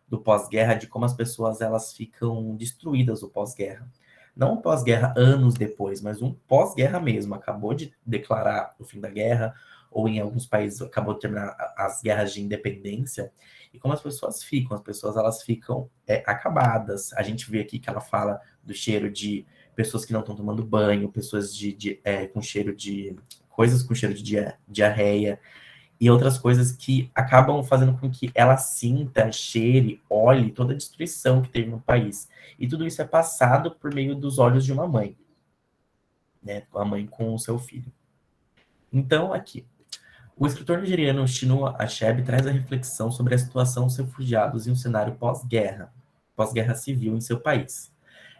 do pós-guerra, de como as pessoas elas ficam destruídas o pós-guerra. Não um pós-guerra anos depois, mas um pós-guerra mesmo. Acabou de declarar o fim da guerra, ou em alguns países acabou de terminar as guerras de independência. E como as pessoas elas ficam acabadas. A gente vê aqui que ela fala do cheiro de pessoas que não estão tomando banho, pessoas com cheiro de coisas com cheiro de diarreia, e outras coisas que acabam fazendo com que ela sinta, cheire, olhe toda a destruição que teve no país. E tudo isso é passado por meio dos olhos de uma mãe, né? A mãe com o seu filho. Então, aqui, o escritor nigeriano Chinua Achebe traz a reflexão sobre a situação dos refugiados em um cenário pós-guerra civil em seu país.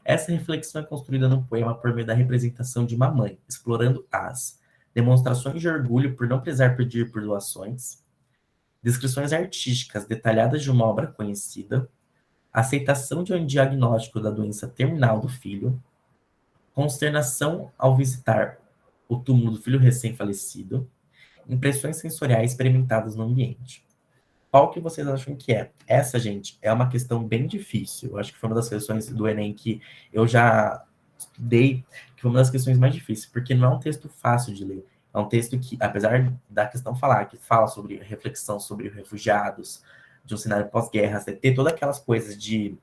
Essa reflexão é construída no poema por meio da representação de uma mãe, explorando as demonstrações de orgulho por não precisar pedir por doações, descrições artísticas detalhadas de uma obra conhecida, aceitação de um diagnóstico da doença terminal do filho, consternação ao visitar o túmulo do filho recém-falecido, impressões sensoriais experimentadas no ambiente. Qual que vocês acham que é? Essa, gente, é uma questão bem difícil. Eu acho que foi uma das questões do Enem que eu já estudei, que foi uma das questões mais difíceis, porque não é um texto fácil de ler. É um texto que, apesar da questão falar, que fala sobre reflexão sobre refugiados, de um cenário pós-guerra, ter todas aquelas coisas de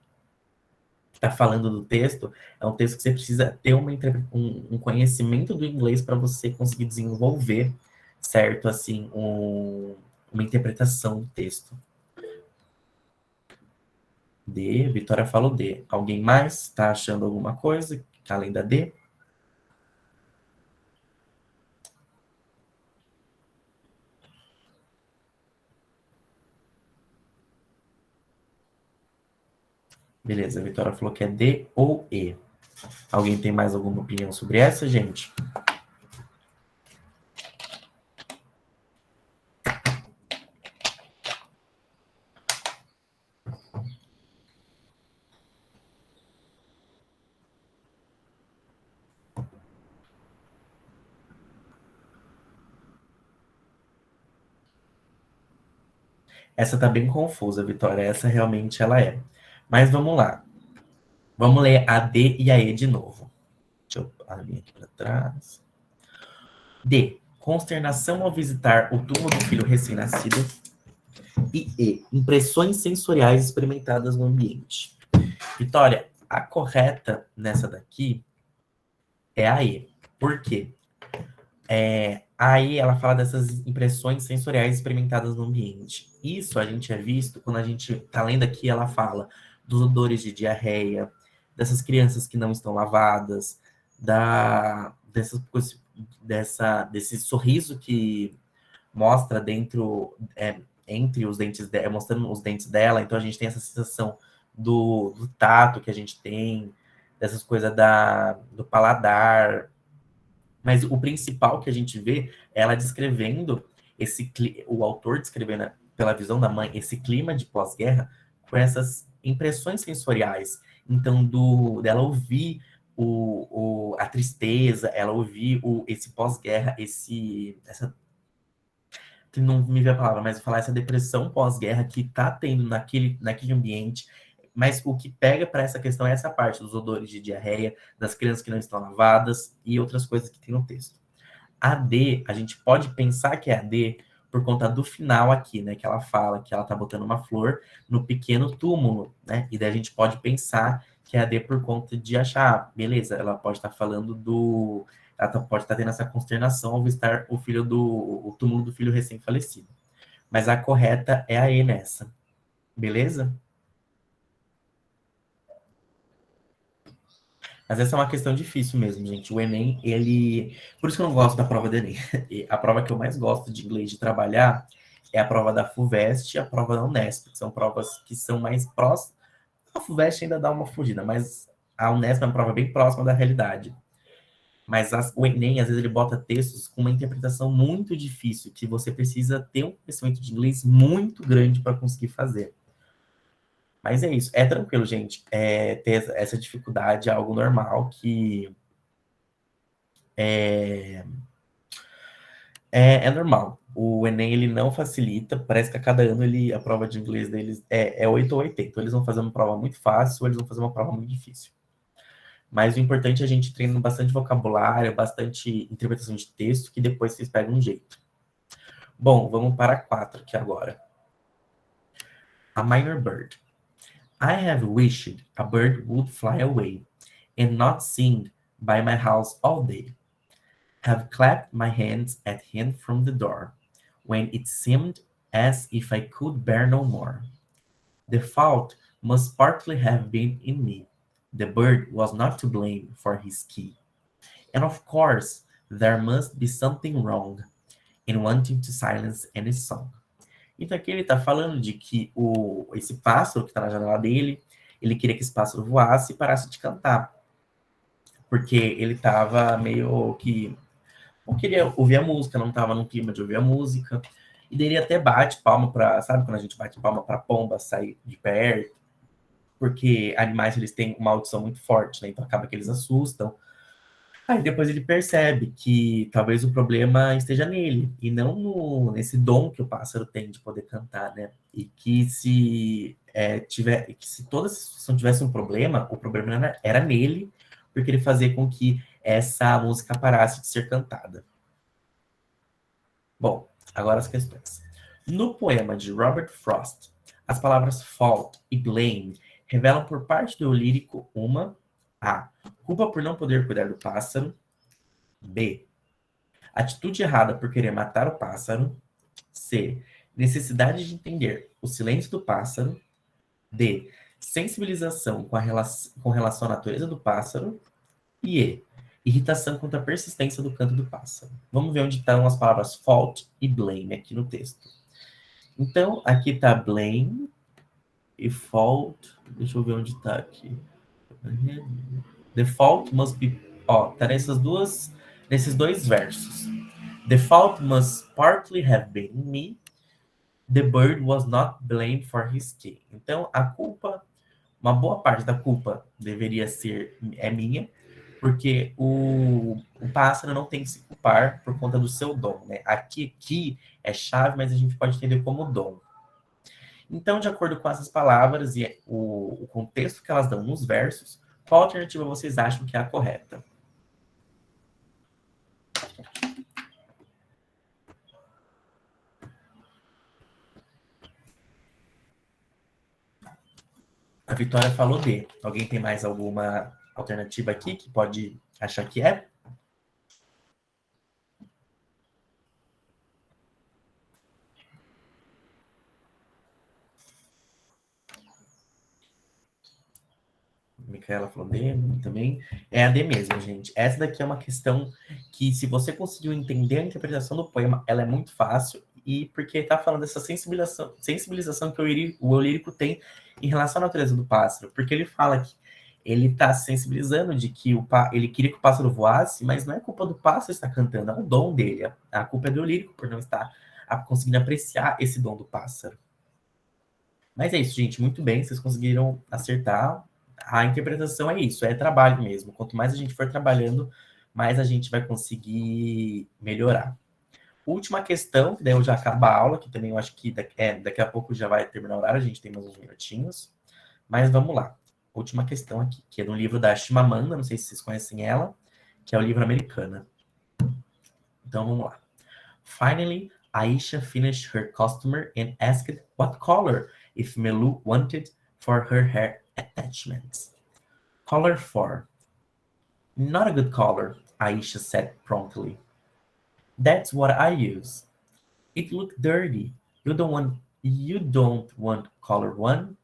estar falando do texto, é um texto que você precisa ter um conhecimento do inglês para você conseguir desenvolver, certo, assim, uma interpretação do texto. D, Vitória falou D. Alguém mais está achando alguma coisa além da D? Beleza, a Vitória falou que é D ou E. Alguém tem mais alguma opinião sobre essa, gente? Essa tá bem confusa, Vitória. Essa realmente ela é. Mas vamos lá. Vamos ler a D e a E de novo. Deixa eu abrir aqui para trás. D. Consternação ao visitar o túmulo do filho recém-nascido. E. Impressões sensoriais experimentadas no ambiente. Vitória, a correta nessa daqui é a E. Por quê? Aí ela fala dessas impressões sensoriais experimentadas no ambiente. Isso a gente é visto quando a gente tá lendo aqui, ela fala dos odores de diarreia, dessas crianças que não estão lavadas, desse sorriso que mostra entre os dentes dela, mostrando os dentes dela. Então a gente tem essa sensação do tato que a gente tem, dessas coisas do paladar. Mas o principal que a gente vê é ela descrevendo o autor descrevendo pela visão da mãe esse clima de pós-guerra com essas impressões sensoriais. Então, dela ouvir a tristeza, ela ouvir esse pós-guerra, que não me vê a palavra, mas falar essa depressão pós-guerra que tá tendo naquele ambiente. Mas o que pega para essa questão é essa parte dos odores de diarreia, das crianças que não estão lavadas e outras coisas que tem no texto. A D, a gente pode pensar que é a D por conta do final aqui, né? Que ela fala que ela tá botando uma flor no pequeno túmulo, né? E daí a gente pode pensar que é a D por conta de achar, beleza, ela pode estar falando ela pode estar tendo essa consternação ao visitar o túmulo do filho recém-falecido. Mas a correta é a E nessa. Beleza? Mas essa é uma questão difícil mesmo, gente. O Enem, por isso que eu não gosto da prova do Enem. A prova que eu mais gosto de inglês de trabalhar é a prova da FUVEST e a prova da Unesp, que são provas que são mais próximas. A FUVEST ainda dá uma fugida, mas a Unesp é uma prova bem próxima da realidade. Mas o Enem, às vezes, ele bota textos com uma interpretação muito difícil, que você precisa ter um conhecimento de inglês muito grande para conseguir fazer. Mas é isso, é tranquilo, gente. Ter essa dificuldade é algo normal que É, é normal. O Enem, ele não facilita. Parece que a cada ano a prova de inglês deles é 8 ou 80. Então, eles vão fazer uma prova muito fácil ou eles vão fazer uma prova muito difícil. Mas o importante é a gente treinar bastante vocabulário, bastante interpretação de texto, que depois vocês pegam um jeito. Bom, vamos para 4 aqui agora. A minor bird. I have wished a bird would fly away and not sing by my house all day. Have clapped my hands at him from the door, when it seemed as if I could bear no more. The fault must partly have been in me. The bird was not to blame for his key. And of course, there must be something wrong in wanting to silence any song. Então aqui ele está falando de que esse pássaro que está na janela dele, ele queria que esse pássaro voasse e parasse de cantar. Porque ele estava meio que não queria ouvir a música, não estava no clima de ouvir a música. E daí ele até bate palma para, sabe, quando a gente bate palma para pomba sair de perto, porque animais eles têm uma audição muito forte, né? Então acaba que eles assustam. Aí depois ele percebe que talvez o problema esteja nele e não nesse dom que o pássaro tem de poder cantar, né? E que se toda essa situação tivesse um problema, o problema era nele, porque ele fazia com que essa música parasse de ser cantada. Bom, agora as questões. No poema de Robert Frost, as palavras fault e blame revelam por parte do eu lírico uma A. Culpa por não poder cuidar do pássaro. B. Atitude errada por querer matar o pássaro. C. Necessidade de entender o silêncio do pássaro. D. Sensibilização com relação à natureza do pássaro. E E. Irritação contra a persistência do canto do pássaro. Vamos ver onde estão as palavras fault e blame aqui no texto. Então, aqui está blame e fault. Deixa eu ver onde está aqui. The fault must be... Ó, tá nesses dois versos. The fault must partly have been me. The bird was not blamed for his key. Então, a culpa, uma boa parte da culpa deveria ser minha, porque o pássaro não tem que se culpar por conta do seu dom, né? Aqui é chave, mas a gente pode entender como dom. Então, de acordo com essas palavras e o contexto que elas dão nos versos, qual alternativa vocês acham que é a correta? A Vitória falou D. Alguém tem mais alguma alternativa aqui que pode achar que é? Micaela falou D também. É a D mesmo, gente. Essa daqui é uma questão que, se você conseguiu entender a interpretação do poema, ela é muito fácil, e porque está falando dessa sensibilização que o eu lírico tem em relação à natureza do pássaro. Porque ele fala que ele está sensibilizando de que ele queria que o pássaro voasse, mas não é culpa do pássaro estar cantando, é um dom dele. A culpa é do eu lírico por não estar conseguindo apreciar esse dom do pássaro. Mas é isso, gente. Muito bem, vocês conseguiram acertar. A interpretação é isso, é trabalho mesmo. Quanto mais a gente for trabalhando, mais a gente vai conseguir melhorar. Última questão, que daí eu já acabo a aula, que também eu acho que daqui a pouco já vai terminar o horário, a gente tem mais uns minutinhos. Mas vamos lá. Última questão aqui, que é do livro da Chimamanda, não sei se vocês conhecem ela, que é o livro Americana. Então vamos lá. Finally, Aisha finished her customer and asked what color if Melu wanted for her hair attachments. Color 4. Not a good color, Aisha said promptly. That's what I use. It looked dirty. You don't want color 1?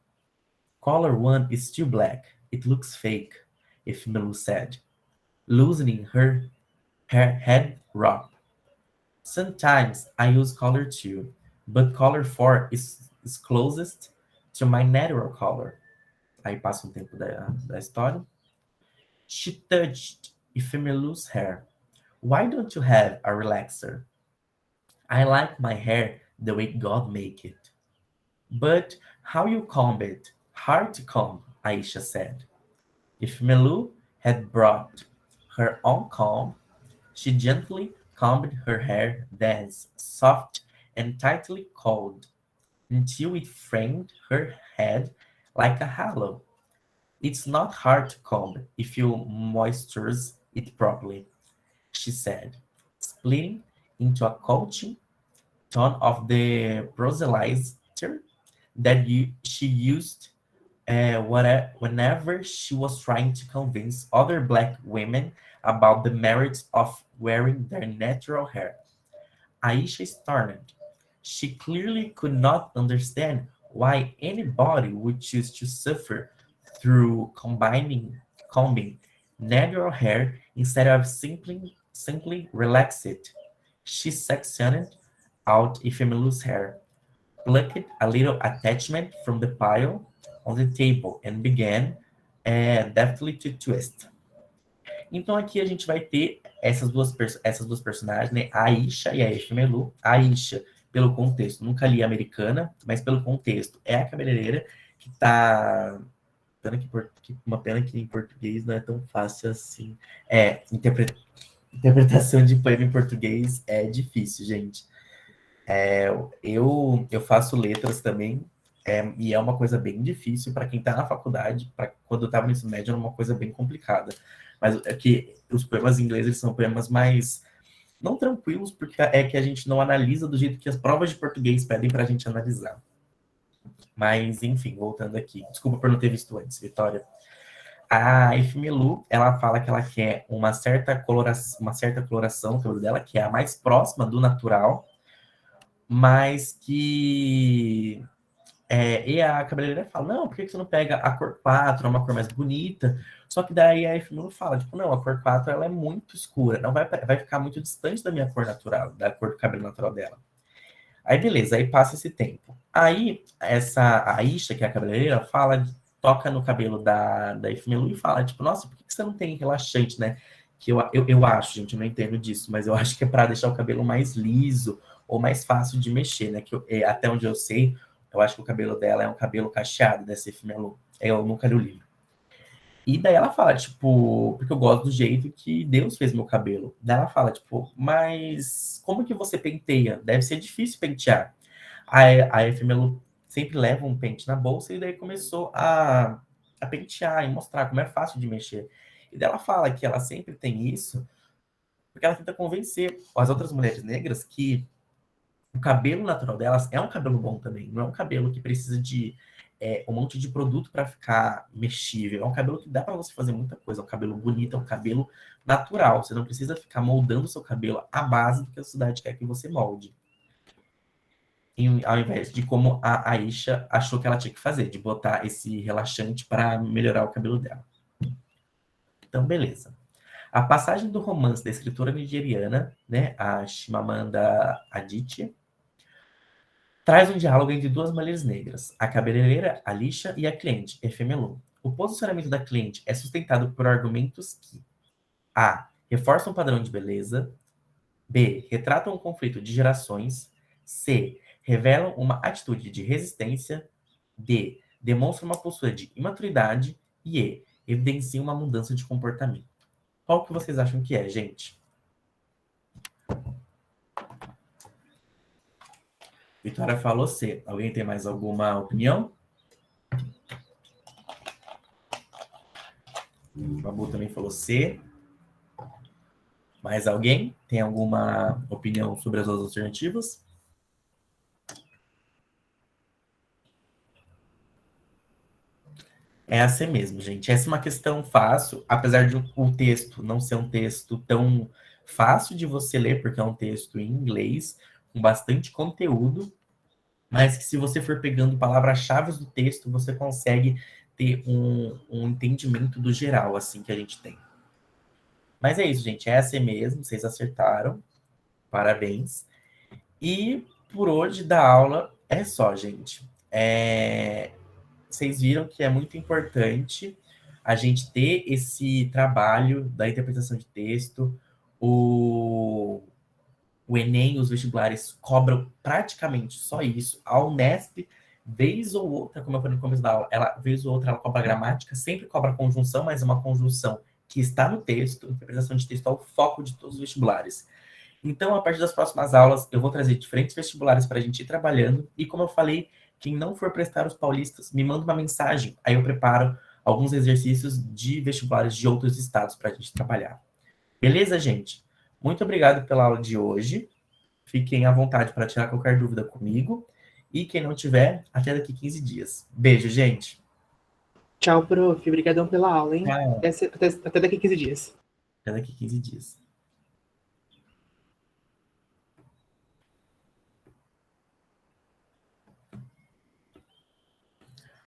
Color 1 is still black. It looks fake, if Melu said, loosening her head wrap. Sometimes I use color 2, but color 4 is closest to my natural color. Aí passa um tempo da história. She touched Melu's hair. Why don't you have a relaxer? I like my hair the way God make it. But how you comb it? Hard to comb, Aisha said. If Melu had brought her own comb, She gently combed her hair, dense, soft, and tightly coiled, until it framed her head like a halo. It's not hard to comb if you moisturize it properly, she said, splitting into a coaching tone of the proselytizer that she used whenever she was trying to convince other Black women about the merits of wearing their natural hair. Aisha started. She clearly could not understand why anybody would choose to suffer through combing natural hair instead of simply relax it. She sectioned out Ifemelu's hair, plucked a little attachment from the pile on the table and began deftly to twist. Então aqui a gente vai ter essas duas personagens, né? A Aisha e a Efemelu. A Aisha, pelo contexto, nunca li Americana, mas pelo contexto, é a cabeleireira que tá... Uma pena que em português não é tão fácil assim. Interpretação de poema em português é difícil, gente. Eu faço letras também, e é uma coisa bem difícil para quem está na faculdade. Quando eu estava no ensino médio, era uma coisa bem complicada. Mas é que os poemas em inglês eles são poemas mais, não tranquilos, porque é que a gente não analisa do jeito que as provas de português pedem para a gente analisar. Mas, enfim, voltando aqui. Desculpa por não ter visto antes, Vitória. A Efemelu, ela fala que ela quer uma certa coloração no cabelo dela, que é a mais próxima do natural, mas que... e a cabeleireira fala, não, por que você não pega a cor 4, é uma cor mais bonita? Só que daí a Efemelu fala, tipo, não, a cor 4 ela é muito escura, não vai ficar muito distante da minha cor natural, da cor do cabelo natural dela. Aí, beleza, aí passa esse tempo. Aí, a Aisha, que é a cabeleireira, toca no cabelo da Efemelu e fala, tipo, nossa, por que você não tem relaxante, né? Que eu acho, gente, eu não entendo disso, mas eu acho que é para deixar o cabelo mais liso ou mais fácil de mexer, né? Até onde eu sei, eu acho que o cabelo dela é um cabelo cacheado, dessa Efemelu. Eu nunca li o livro. E daí ela fala, tipo, porque eu gosto do jeito que Deus fez meu cabelo. Daí ela fala, tipo, mas como que você penteia? Deve ser difícil pentear. A Efemelu sempre leva um pente na bolsa e daí começou a pentear e mostrar como é fácil de mexer. E daí ela fala que ela sempre tem isso porque ela tenta convencer as outras mulheres negras que o cabelo natural delas é um cabelo bom também. Não é um cabelo que precisa de um monte de produto para ficar mexível. É um cabelo que dá para você fazer muita coisa. É um cabelo bonito, é um cabelo natural. Você não precisa ficar moldando o seu cabelo à base do que a sociedade quer que você molde. Ao invés de como a Aisha achou que ela tinha que fazer, de botar esse relaxante para melhorar o cabelo dela. Então, beleza. A passagem do romance da escritora nigeriana, né, a Chimamanda Adichie, traz um diálogo entre duas mulheres negras, a cabeleireira Alicia e a cliente, Efemelu. O posicionamento da cliente é sustentado por argumentos que A. Reforçam um padrão de beleza, B. Retratam um conflito de gerações, C. Revelam uma atitude de resistência, D. Demonstram uma postura de imaturidade e E. Evidenciam uma mudança de comportamento. Qual que vocês acham que é, gente? Vitória falou C. Alguém tem mais alguma opinião? Babu também falou C. Mais alguém? Tem alguma opinião sobre as outras alternativas? É a C mesmo, gente. Essa é uma questão fácil, apesar de o texto não ser um texto tão fácil de você ler, porque é um texto em inglês, com bastante conteúdo, mas que se você for pegando palavras-chave do texto, você consegue ter um entendimento do geral, assim, que a gente tem. Mas é isso, gente. É assim mesmo, vocês acertaram. Parabéns. E por hoje da aula é só, gente. Vocês viram que é muito importante a gente ter esse trabalho da interpretação de texto. O Enem, os vestibulares cobram praticamente só isso. A Unesp, vez ou outra, como eu falei no começo da aula, vez ou outra ela cobra gramática, sempre cobra conjunção, mas é uma conjunção que está no texto. Interpretação de texto é o foco de todos os vestibulares. Então, a partir das próximas aulas, eu vou trazer diferentes vestibulares para a gente ir trabalhando. E como eu falei, quem não for prestar os paulistas, me manda uma mensagem. Aí eu preparo alguns exercícios de vestibulares de outros estados para a gente trabalhar. Beleza, gente? Muito obrigado pela aula de hoje. Fiquem à vontade para tirar qualquer dúvida comigo. E quem não tiver, até daqui 15 dias. Beijo, gente. Tchau, prof. Obrigadão pela aula, hein? Tchau. Até daqui 15 dias. Até daqui 15 dias.